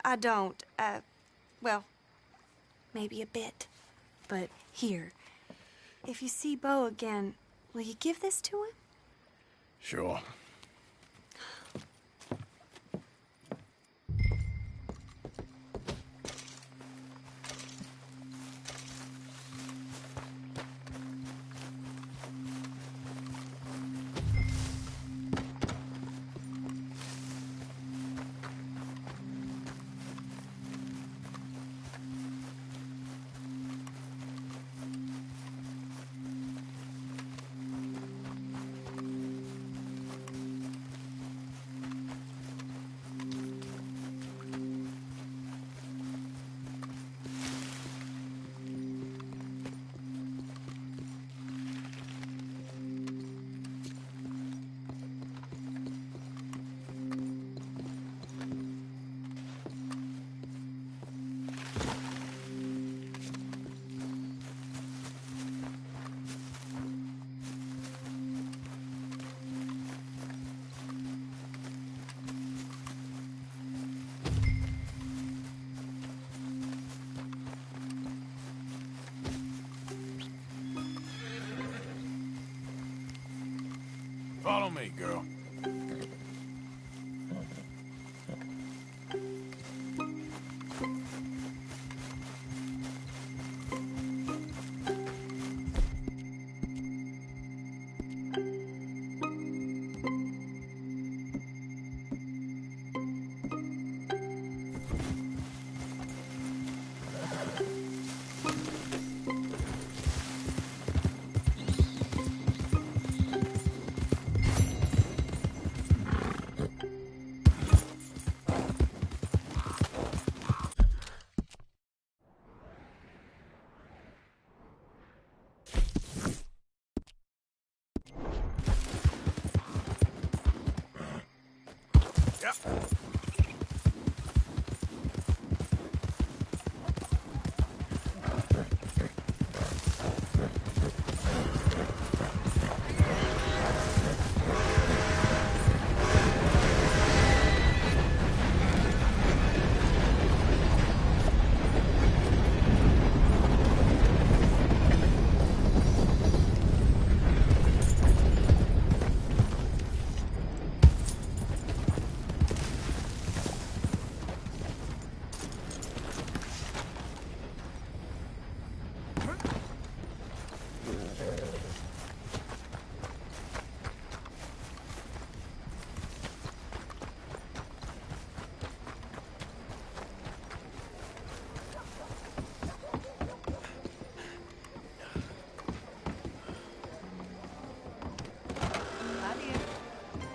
I don't. Well, maybe a bit. But here, if you see Bo again, will you give this to him? Sure. Follow me, girl.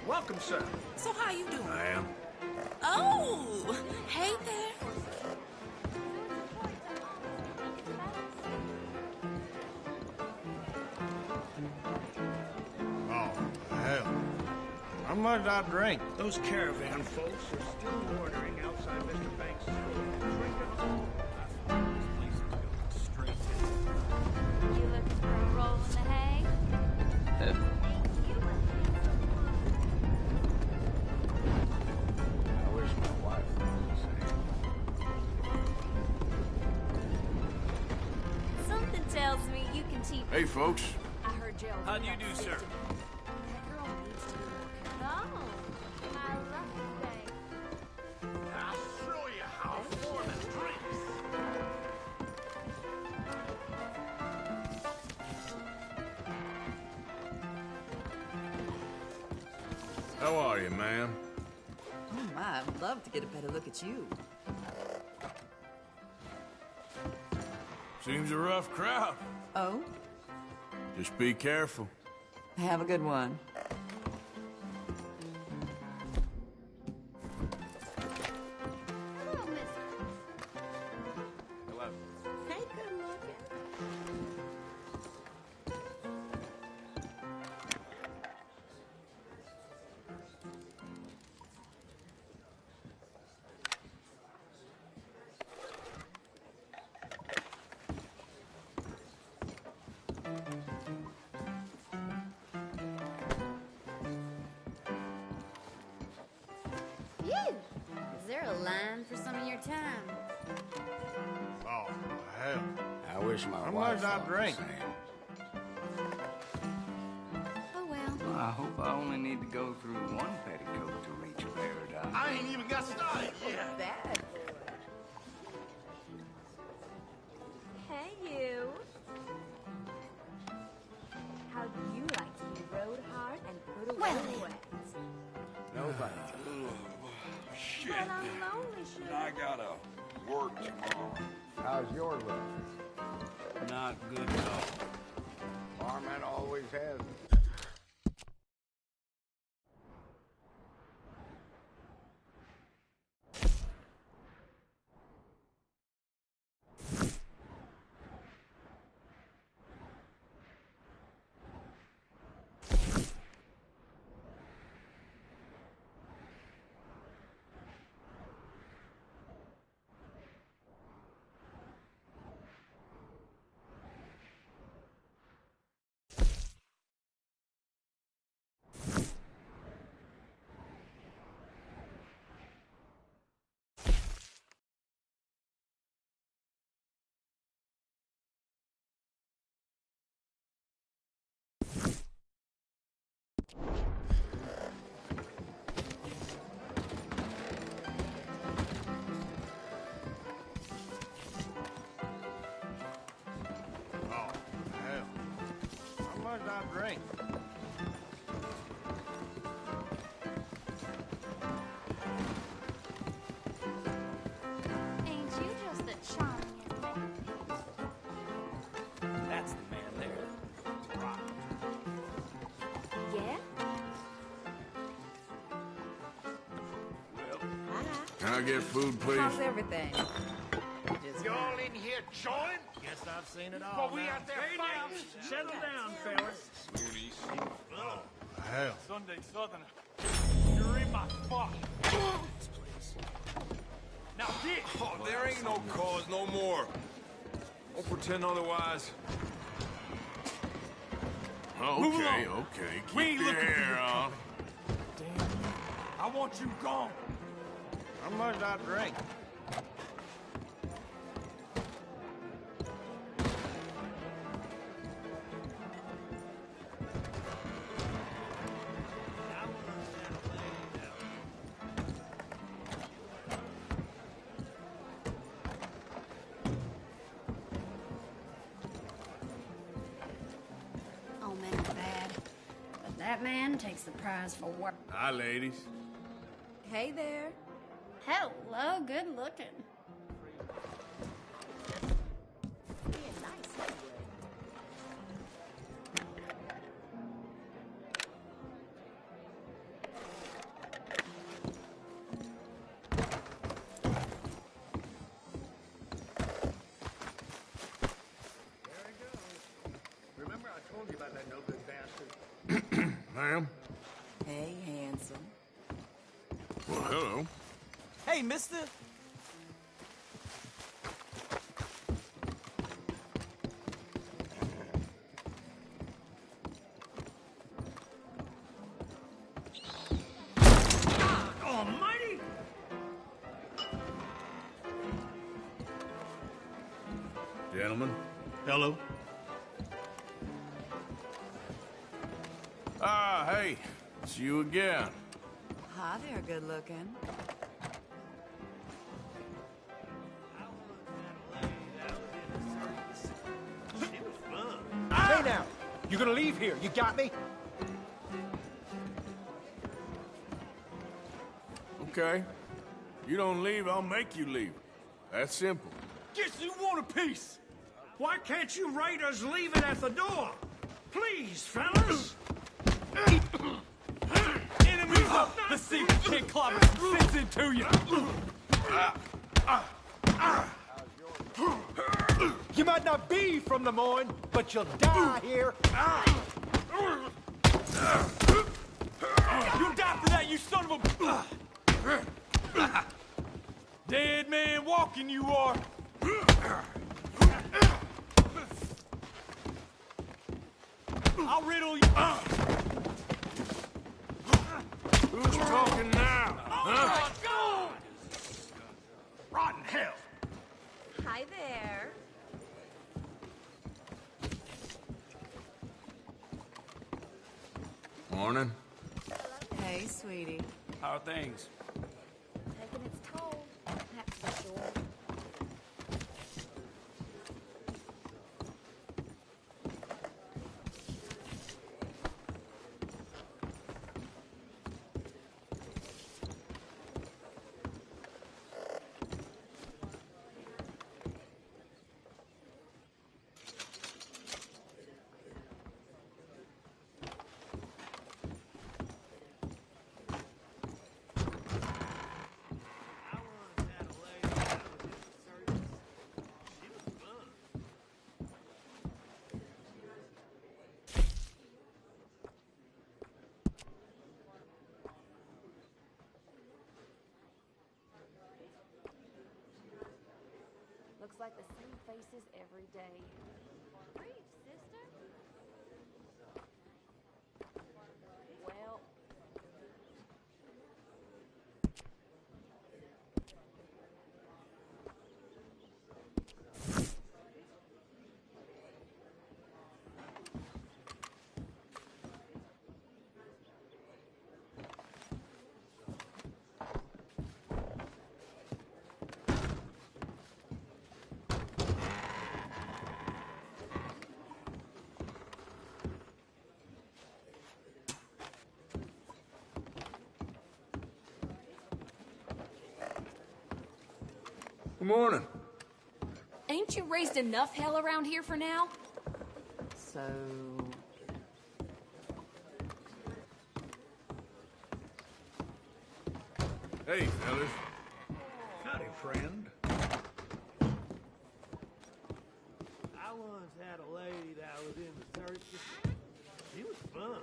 Welcome, sir. So how you doing? I am. Oh, hey there. Oh, hell. How much did I drink? Those caravan folks are still ordering outside Mr. Banks' store. You looking for a roll in the hay? folks. How do you do, sir? I'll show you how a foreman drinks. How are you, ma'am? Oh my, I'd love to get a better look at you. Seems a rough crowd. Oh? Just be careful. Have a good one. Hello. Hey, good looking. Phew! Is there a line for some of your time? Oh, hell. I wish my How wife much I thought the drink? same. Oh well. Well, I hope I only need to go through one petticoat to reach paradise. I ain't even got started yet. Bad Hey, you. How do you like to be rode hard and put away wet? Nobody. But I'm lonely, sugar. I gotta work tomorrow. How's your luck? Not good at all. Barman always has. Oh, hell. How much I drink? Ain't you just the charmingest man? That's the man there. Rock. Yeah? Can I get food, please? How's everything? Y'all in here chewing? Guess I've seen it all. Well, we out there fighting. Settle down, fellas. Oh, hell. Sunday Southerner. You're in my spot. Now get! Oh, there ain't no cause no more. Don't pretend otherwise. Okay, okay. We Keep ain't your looking for hair your on. Damn. I want you gone. How much I drink? All men are bad. But that man takes the prize for work. Hi, ladies. Hey there. Hello, good looking. Remember I told you about that no good bastard? Ma'am? Hey, handsome. Well, hello. Hey, mister. Almighty! Gentlemen. Hello. Ah, hey, it's you again. Hi there, good looking. Hey now, you gonna leave here? You got me? Okay. You don't leave, I'll make you leave. That's simple. Guess you want a piece. Why can't you raiders leave it at the door? Please, fellas. Enemies up! Let's see if we can't clobber some sense into you. You might not be from Des Moines, but you'll die here. You'll die for that, you son of a... Dead man walking, you are. I'll riddle you. Who's talking now? Huh? God! Rotten hell. Hi there. Morning. Hey, sweetie. How are things? Taking its toll, that's for sure. Looks like the same faces every day. Grief, sister. Well. Good morning. Ain't you raised enough hell around here for now? So... Hey, fellas. Howdy, friend. I once had a lady that was in the circus. She was fun.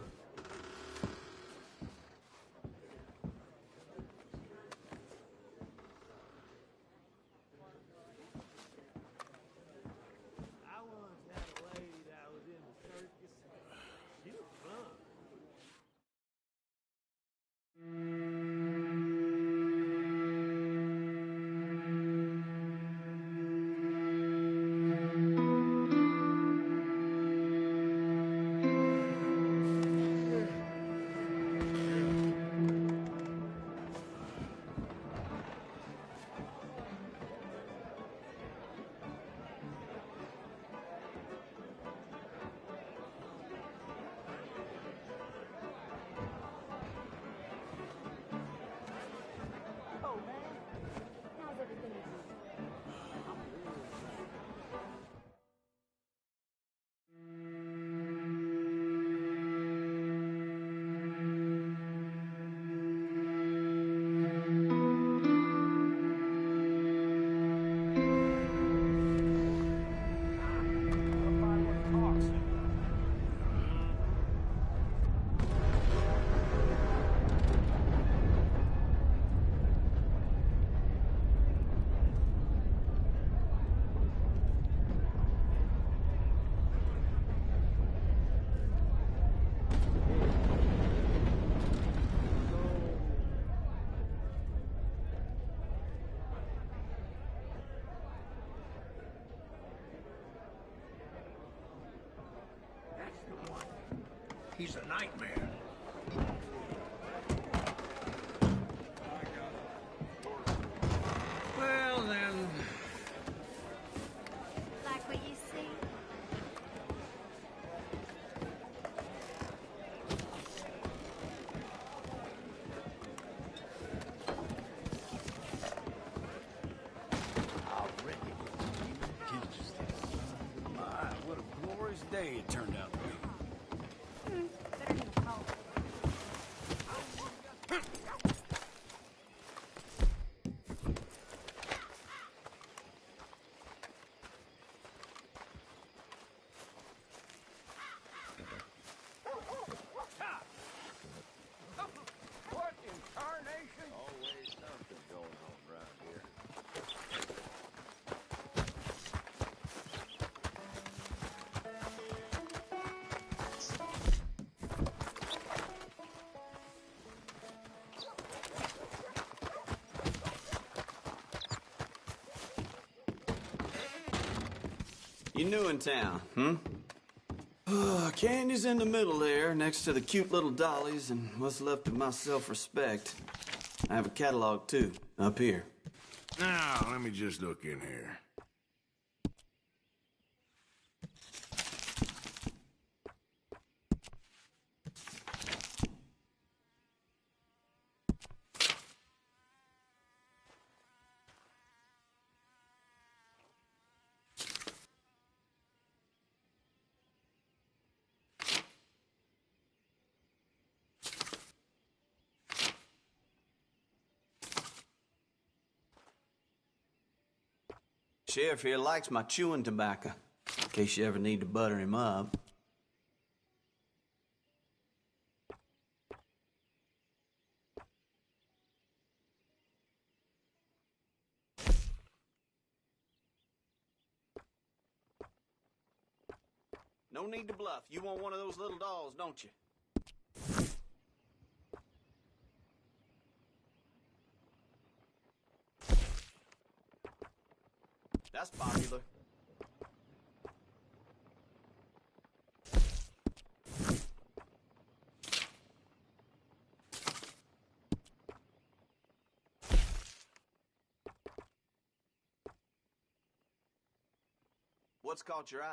I once had a lady that was in the circus. She was fun. He's a nightmare. Well, then... Like what you see? I reckon you teaches this. My, what a glorious day it turned out to be. Better get a call. What in tarnation? Always something going on around here. You new in town, hmm? Candy's in the middle there, next to the cute little dollies and what's left of my self-respect. I have a catalog, too, up here. Now, let me just look in here. Sheriff here likes my chewing tobacco, in case you ever need to butter him up. No need to bluff. You want one of those little dolls, don't you? That's popular. What's caught your eye?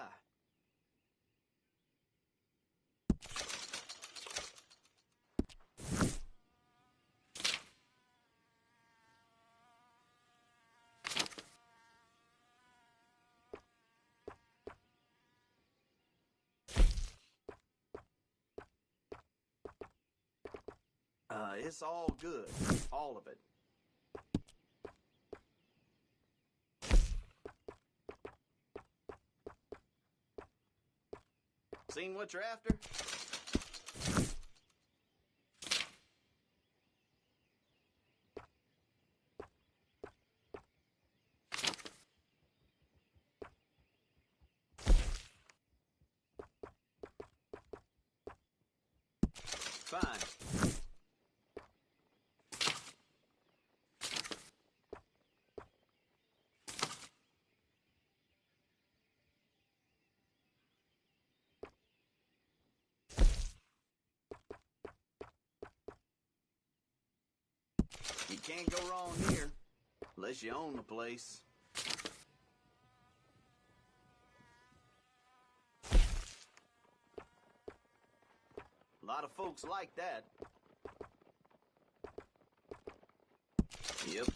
It's all good. All of it. Seen what you're after? Fine. You can't go wrong here, unless you own the place. A lot of folks like that. Yep.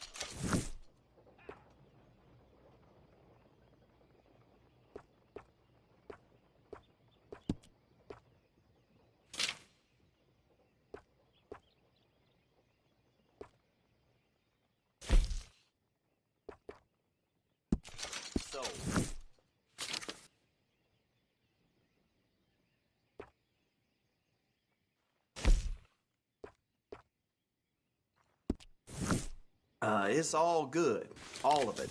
So. It's all good. All of it.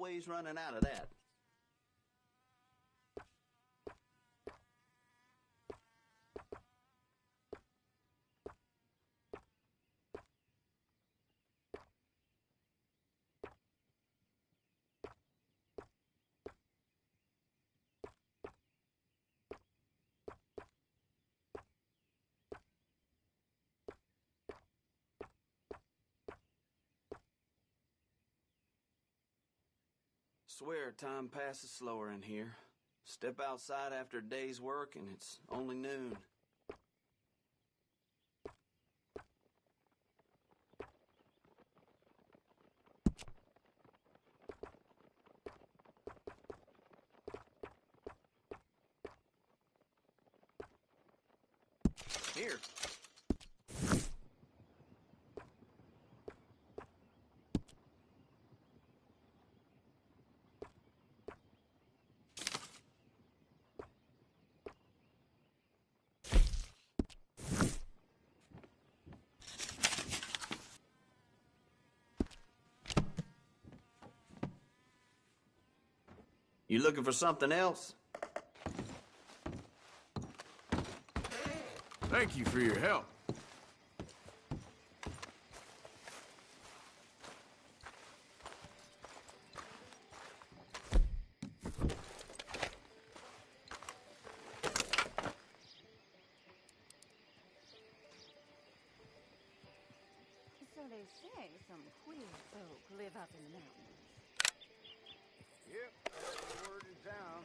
always running out of that. Swear time passes slower in here. Step outside after a day's work and it's only noon. Here. You looking for something else? Thank you for your help. So they say some queer folk live up in the mountains. Yep, that's the word in town.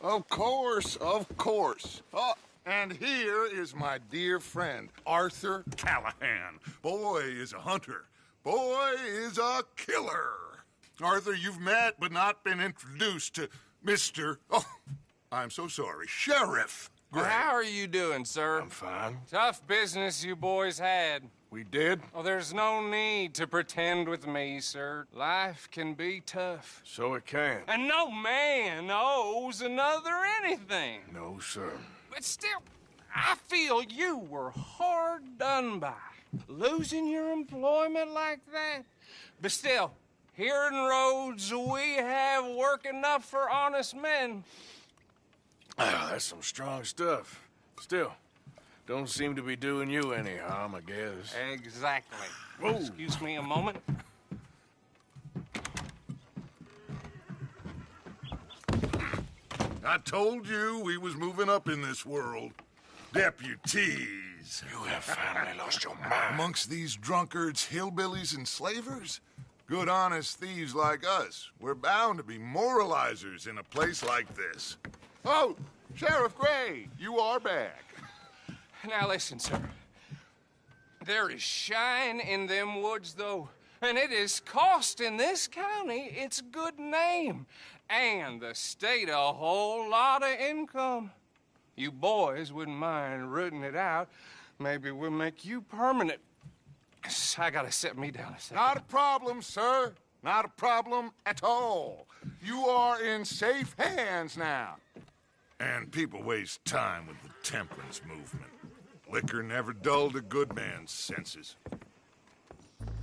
Of course, of course. Oh, and here is my dear friend, Arthur Callahan. Boy is a hunter. Boy is a killer. Arthur, you've met but not been introduced to Mr. Oh, I'm so sorry, Sheriff Gray. How are you doing, sir? I'm fine. Tough business you boys had. We did? Oh, there's no need to pretend with me, sir. Life can be tough. So it can. And no man owes another anything. No, sir. But still, I feel you were hard done by. Losing your employment like that. But still, here in Rhodes, we have work enough for honest men. Ah, that's some strong stuff. Still, don't seem to be doing you any harm, I guess. Exactly. Whoa. Excuse me a moment. I told you we was moving up in this world. Deputies. You have finally lost your mind. Amongst these drunkards, hillbillies, and slavers? Good, honest thieves like us. We're bound to be moralizers in a place like this. Oh, Sheriff Gray, you are back. Now listen, sir. There is shine in them woods, though, and it is costing this county its good name and the state a whole lot of income. You boys wouldn't mind rooting it out. Maybe we'll make you permanent. I gotta sit me down a second. Not a problem, sir. Not a problem at all. You are in safe hands now. And people waste time with the temperance movement. Liquor never dulled a good man's senses.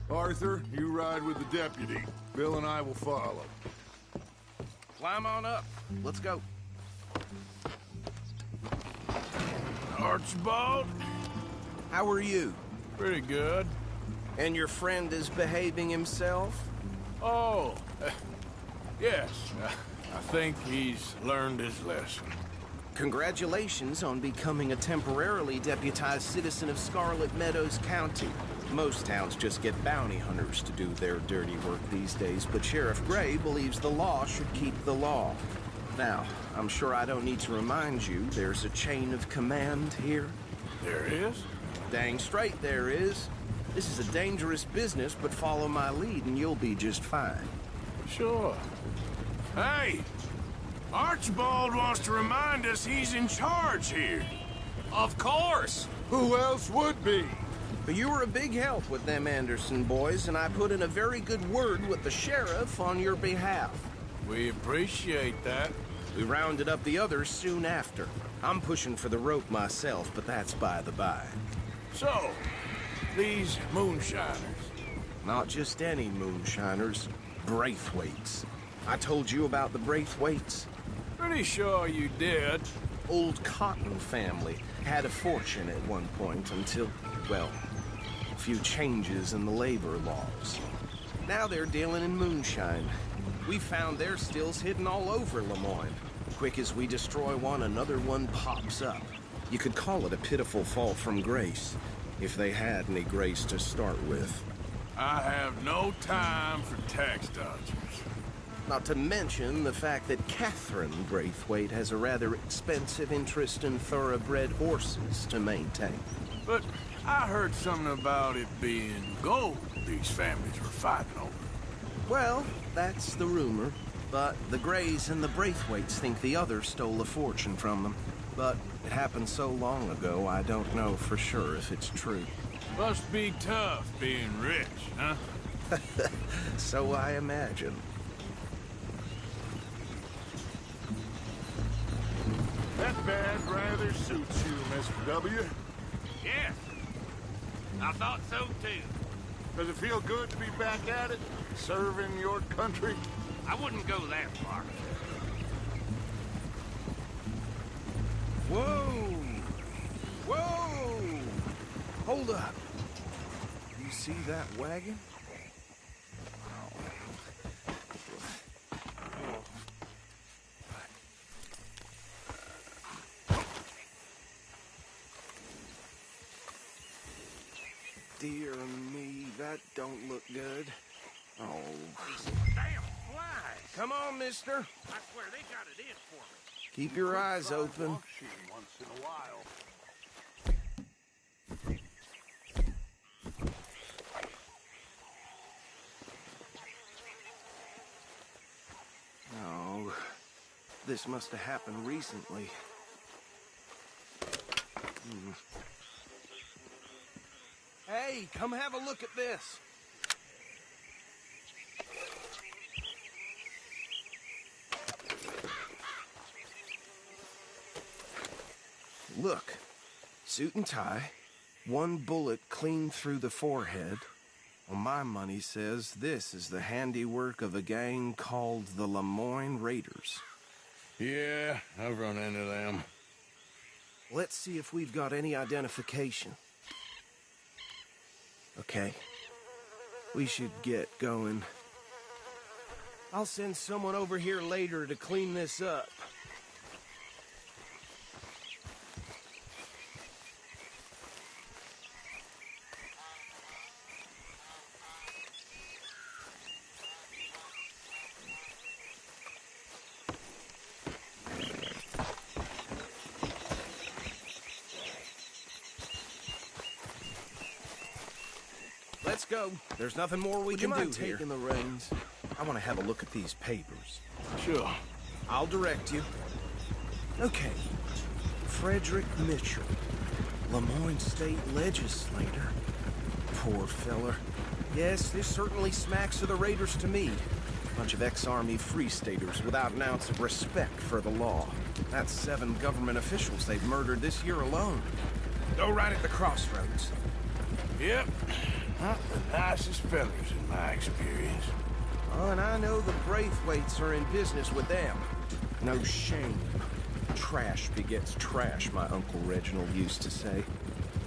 Arthur, you ride with the deputy. Bill and I will follow. Climb on up. Let's go. Archibald? How are you? Pretty good. And your friend is behaving himself? Oh, yes. I think he's learned his lesson. Congratulations on becoming a temporarily deputized citizen of Scarlet Meadows County. Most towns just get bounty hunters to do their dirty work these days, but Sheriff Gray believes the law should keep the law. Now, I'm sure I don't need to remind you there's a chain of command here. There is? Dang straight there is. This is a dangerous business, but follow my lead and you'll be just fine. Sure. Hey! Archibald wants to remind us he's in charge here. Of course! Who else would be? But you were a big help with them Anderson boys, and I put in a very good word with the sheriff on your behalf. We appreciate that. We rounded up the others soon after. I'm pushing for the rope myself, but that's by the by. So, these moonshiners. Not just any moonshiners, Braithwaites. I told you about the Braithwaites? Pretty sure you did. Old Cotton family had a fortune at one point until, well, a few changes in the labor laws. Now they're dealing in moonshine. We found their stills hidden all over Lemoyne. Quick as we destroy one, another one pops up. You could call it a pitiful fall from grace, if they had any grace to start with. I have no time for tax dodgers. Not to mention the fact that Catherine Braithwaite has a rather expensive interest in thoroughbred horses to maintain. But I heard something about it being gold these families were fighting over. Well, that's the rumor. But the Grays and the Braithwaites think the others stole a fortune from them. But it happened so long ago, I don't know for sure if it's true. Must be tough being rich, huh? So I imagine. That badge rather suits you, Mr. W. Yes. I thought so, too. Does it feel good to be back at it? Serving your country? I wouldn't go that far. Whoa! Whoa! Hold up. You see that wagon? Dear me, that don't look good. Oh. Damn flies. Come on, mister. I swear they got it in for me. Keep your eyes open. Once in a while. Oh, this must have happened recently. Hey, come have a look at this. Look, suit and tie, one bullet clean through the forehead. Well, my money says this is the handiwork of a gang called the Lemoyne Raiders. Yeah, I've run into them. Let's see if we've got any identification. Okay. We should get going. I'll send someone over here later to clean this up. Let's go. There's nothing more we can do here. Would you mind taking the reins? I want to have a look at these papers. Sure. I'll direct you. Okay. Frederick Mitchell, Lemoyne State Legislator. Poor feller. Yes, this certainly smacks of the Raiders to me. Bunch of ex-Army Free Staters without an ounce of respect for the law. That's 7 government officials they've murdered this year alone. Go right at the crossroads. Yep. Not the nicest fellas in my experience. Oh, and I know the Braithwaites are in business with them. No shame. Trash begets trash, my Uncle Reginald used to say.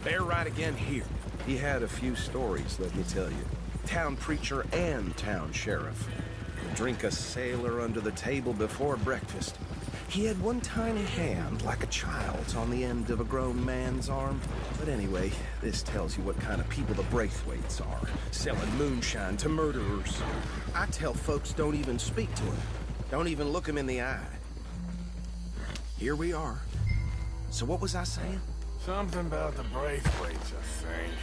They're right again here. He had a few stories, let me tell you. Town preacher and town sheriff. Drink a sailor under the table before breakfast. He had one tiny hand, like a child's, on the end of a grown man's arm. But anyway, this tells you what kind of people the Braithwaites are, selling moonshine to murderers. I tell folks don't even speak to him. Don't even look him in the eye. Here we are. So what was I saying? Something about the Braithwaites, I think.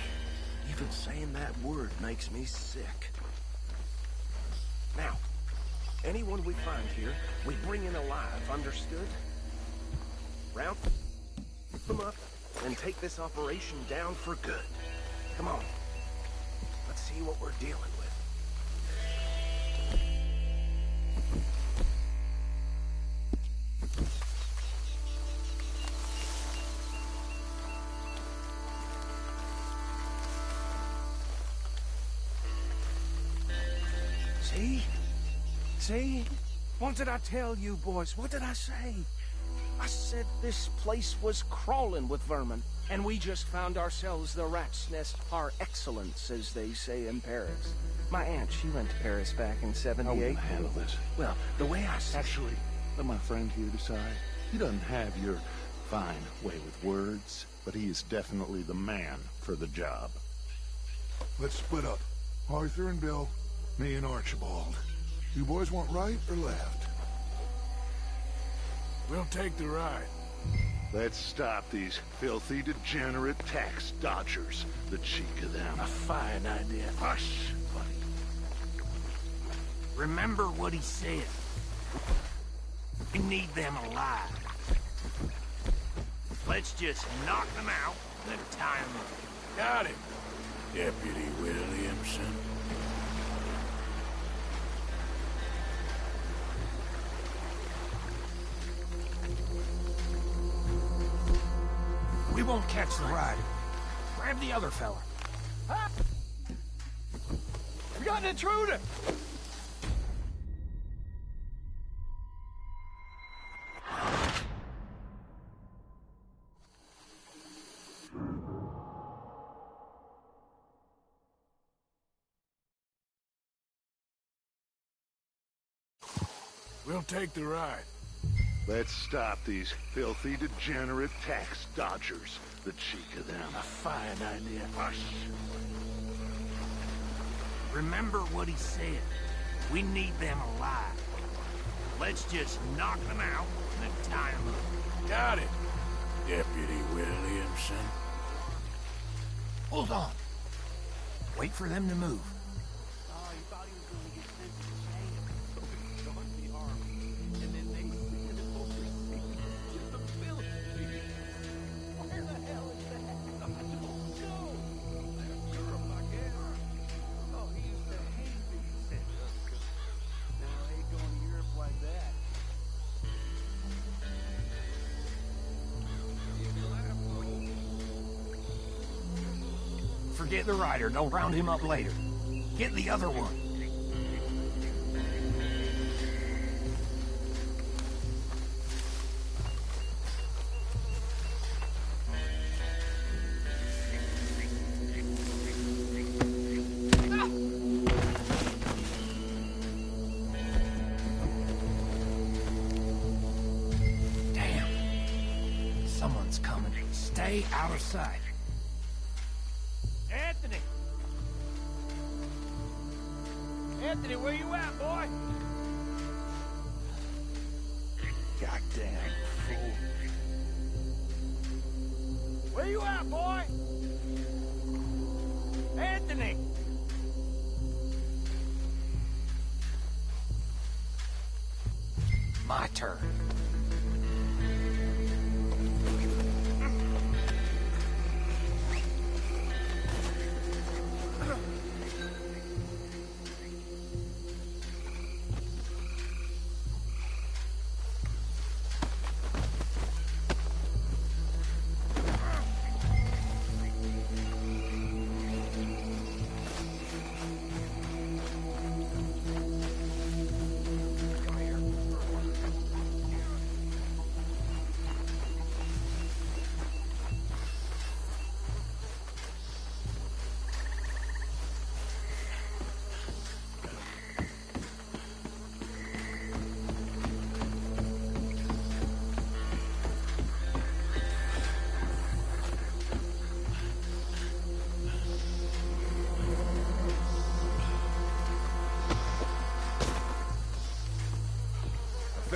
Even saying that word makes me sick. Now, anyone we find here, we bring in alive, understood? Round them up and take this operation down for good. Come on. Let's see what we're dealing with. See? See? What did I tell you, boys? What did I say? I said this place was crawling with vermin, and we just found ourselves the rat's nest par excellence, as they say in Paris. My aunt, she went to Paris back in '78. How are we gonna handle this? Well, the way I said... Actually, let my friend here decide. He doesn't have your fine way with words, but he is definitely the man for the job. Let's split up. Arthur and Bill, me and Archibald. You boys want right or left? We'll take the right. Let's stop these filthy, degenerate tax dodgers. The cheek of them. A fine idea. Hush, buddy. Remember what he said. We need them alive. Let's just knock them out and tie them up. Got it, Deputy Williamson. We won't catch the rider. Grab the other fella. Ah! We got an intruder! We'll take the right. Let's stop these filthy, degenerate tax dodgers. The cheek of them. A fine idea. Hush. Remember what he said. We need them alive. Let's just knock them out and tie them up. Got it, Deputy Williamson. Hold on. Wait for them to move. Forget the rider. Don't round him up later. Get the other one. Damn. Someone's coming. Stay out of sight. Anthony! Anthony, where you at, boy? Goddamn fool. Where you at, boy? Anthony! My turn.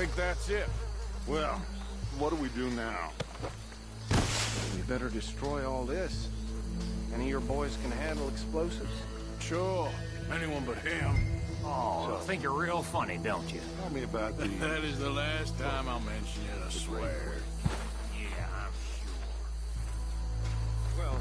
think that's it. Well, what do we do now? We better destroy all this. Any of your boys can handle explosives? Sure. Anyone but him. Oh, so think you're real funny, don't you? Tell me about these. That is the last time I'll mention it, I swear. Yeah, I'm sure. Well...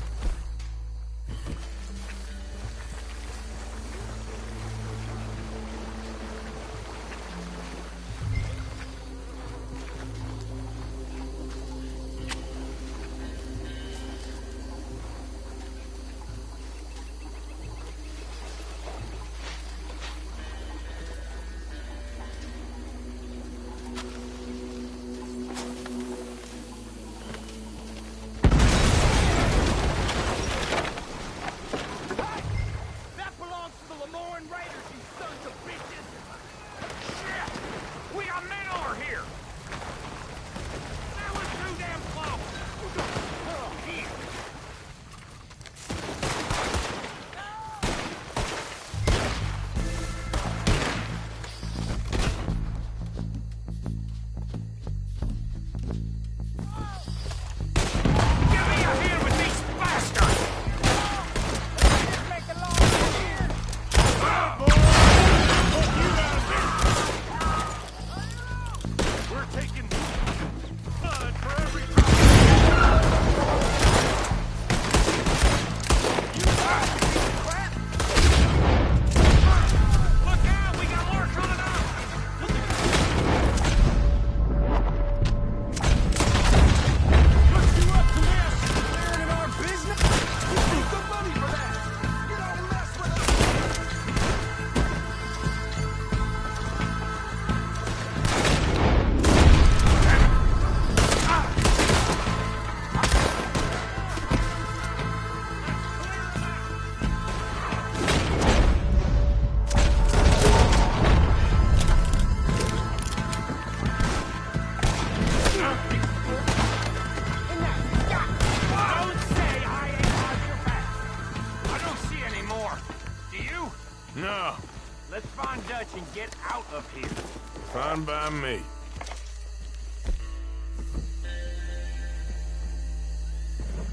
No. Let's find Dutch and get out of here. Fine by me.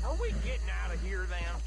Are we getting out of here then?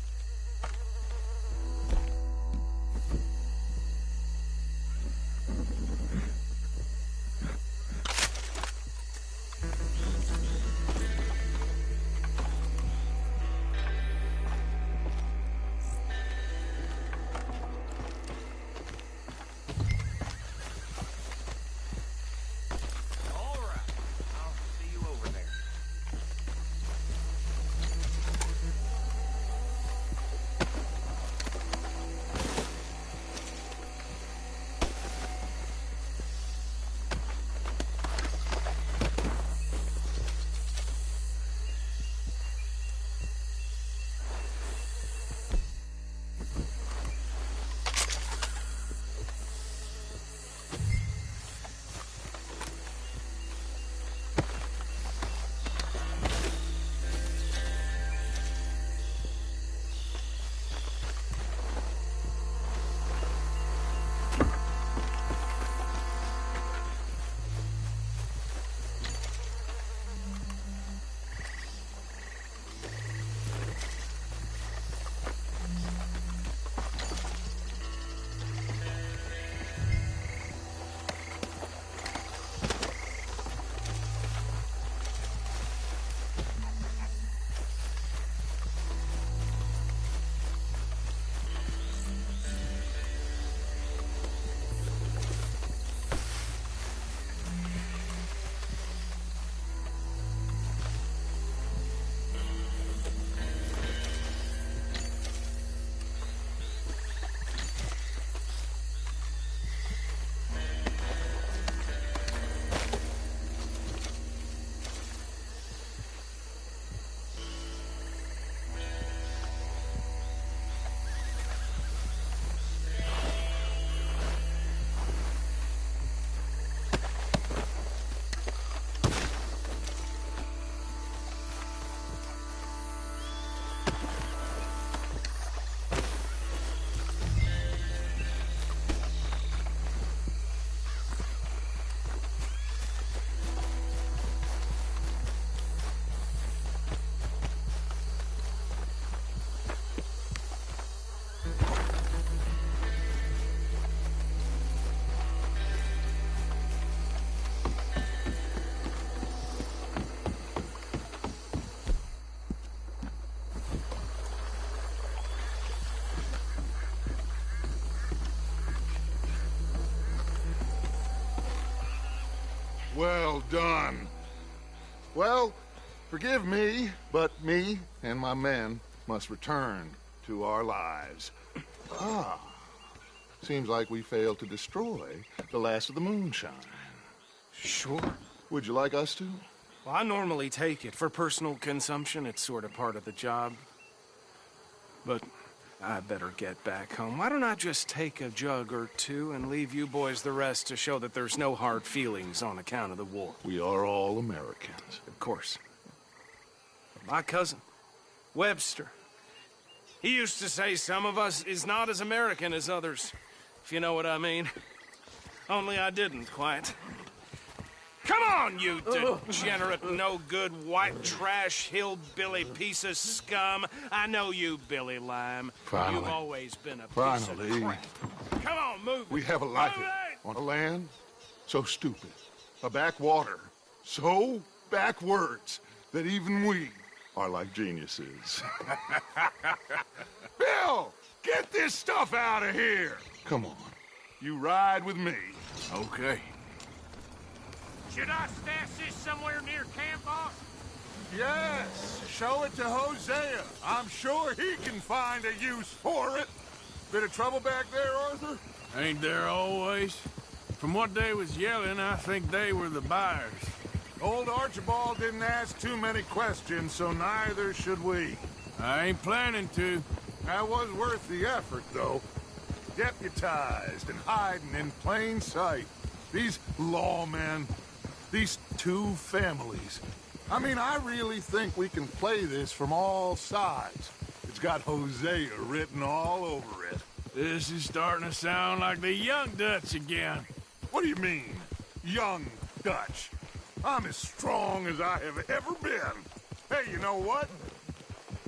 Well done. Well, forgive me, but me and my men must return to our lives. Ah. Seems like we failed to destroy the last of the moonshine. Sure. Would you like us to? Well, I normally take it. For personal consumption, it's sort of part of the job. But I better get back home. Why don't I just take a jug or two and leave you boys the rest to show that there's no hard feelings on account of the war? We are all Americans. Of course. But my cousin, Webster, he used to say some of us is not as American as others, if you know what I mean. Only I didn't quite. Come on, you degenerate, no-good, white trash, hillbilly piece of scum. I know you, Billy Lime. Finally. You've always been a piece of crap. Come on, move it. We have a life Move on a land so stupid, a backwater so backwards that even we are like geniuses. Bill, get this stuff out of here. Come on, you ride with me. Okay. Should I stash this somewhere near camp, boss? Yes, show it to Hosea. I'm sure he can find a use for it. Bit of trouble back there, Arthur? Ain't there always? From what they was yelling, I think they were the buyers. Old Archibald didn't ask too many questions, so neither should we. I ain't planning to. That was worth the effort, though. Deputized and hiding in plain sight. These lawmen, these two families. I mean, I really think we can play this from all sides. It's got Hosea written all over it. This is starting to sound like the Young Dutch again. What do you mean, Young Dutch? I'm as strong as I have ever been. Hey, you know what?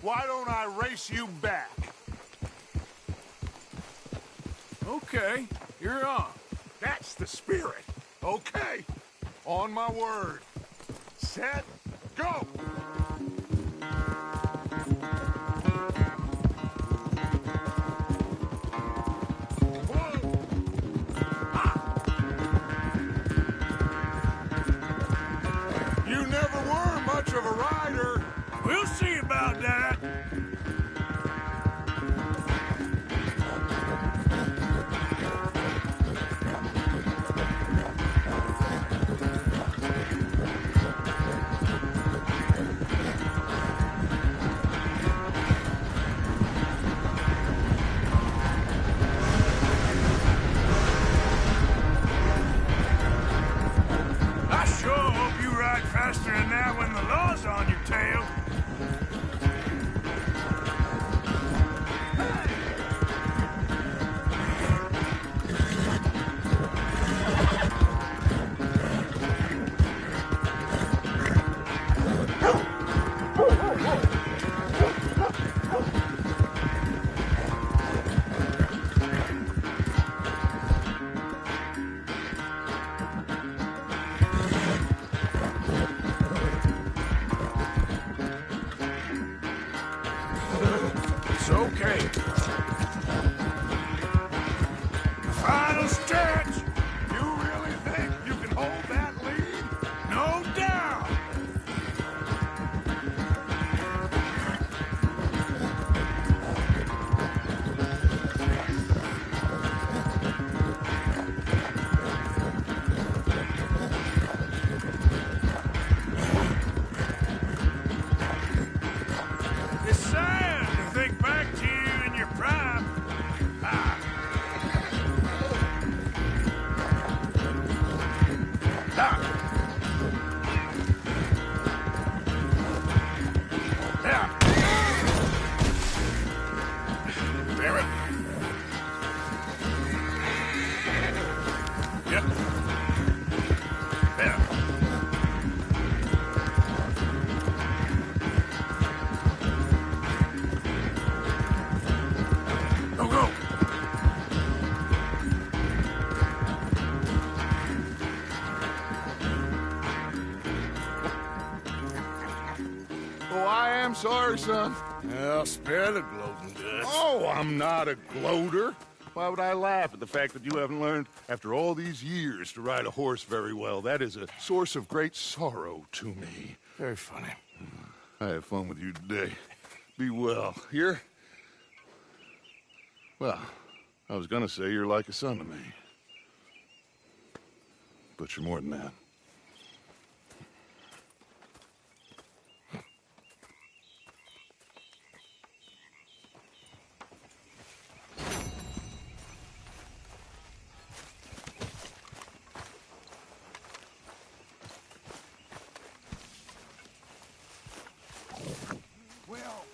Why don't I race you back? Okay, you're on. That's the spirit. Okay, on my word. Set, go! You never were much of a rider. We'll see about that. I sure hope you ride faster than that when the law's on your tail. It's okay. Final stretch. You really think you can hold that lead? No doubt. It's sad to think back to you in your prime. Ah. Ah. Yeah. Damn it. Yep. Yeah. Go, go. Oh, I am sorry, son. Well, spare the gloating, Dutch. Oh, I'm not a gloater. Why would I laugh at the fact that you haven't learned, after all these years, to ride a horse very well? That is a source of great sorrow to me. Very funny. I have fun with you today. Be well. Here? Well, I was gonna say you're like a son to me. But you're more than that. Well,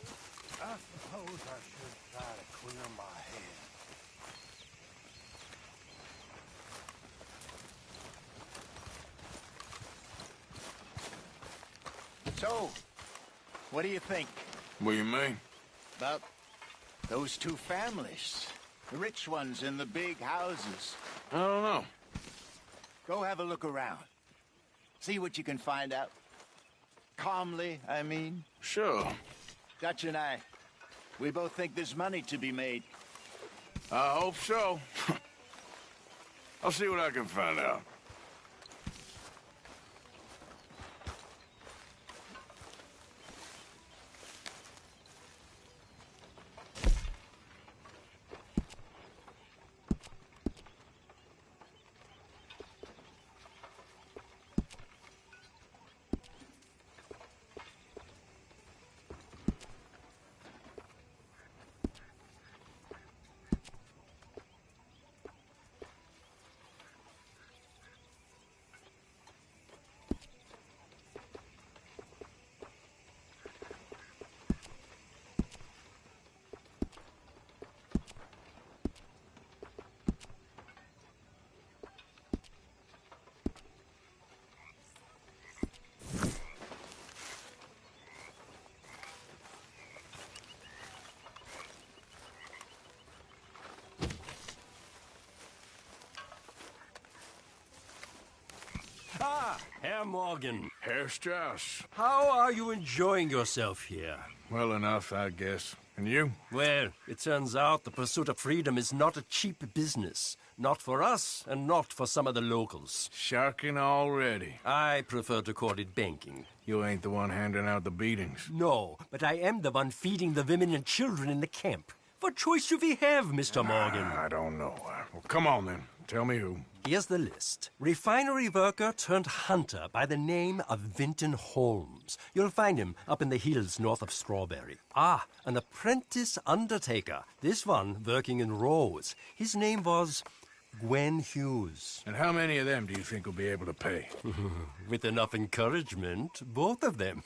I suppose I should try to clear my head. So, what do you think? What do you mean? About those two families? The rich ones in the big houses. I don't know. Go have a look around. See what you can find out. Calmly, I mean. Sure. Dutch and I, we both think there's money to be made. I hope so. I'll see what I can find out. Ah, Herr Morgan. Herr Strauss. How are you enjoying yourself here? Well enough, I guess. And you? Well, it turns out the pursuit of freedom is not a cheap business. Not for us, and not for some of the locals. Sharking already. I prefer to call it banking. You ain't the one handing out the beatings. No, but I am the one feeding the women and children in the camp. What choice do we have, Mr. Morgan? I don't know. Well, come on then. Tell me who. Here's the list. Refinery worker turned hunter by the name of Vinton Holmes. You'll find him up in the hills north of Strawberry. Ah, an apprentice undertaker. This one working in Rose. His name was Gwen Hughes. And how many of them do you think will be able to pay? With enough encouragement, both of them.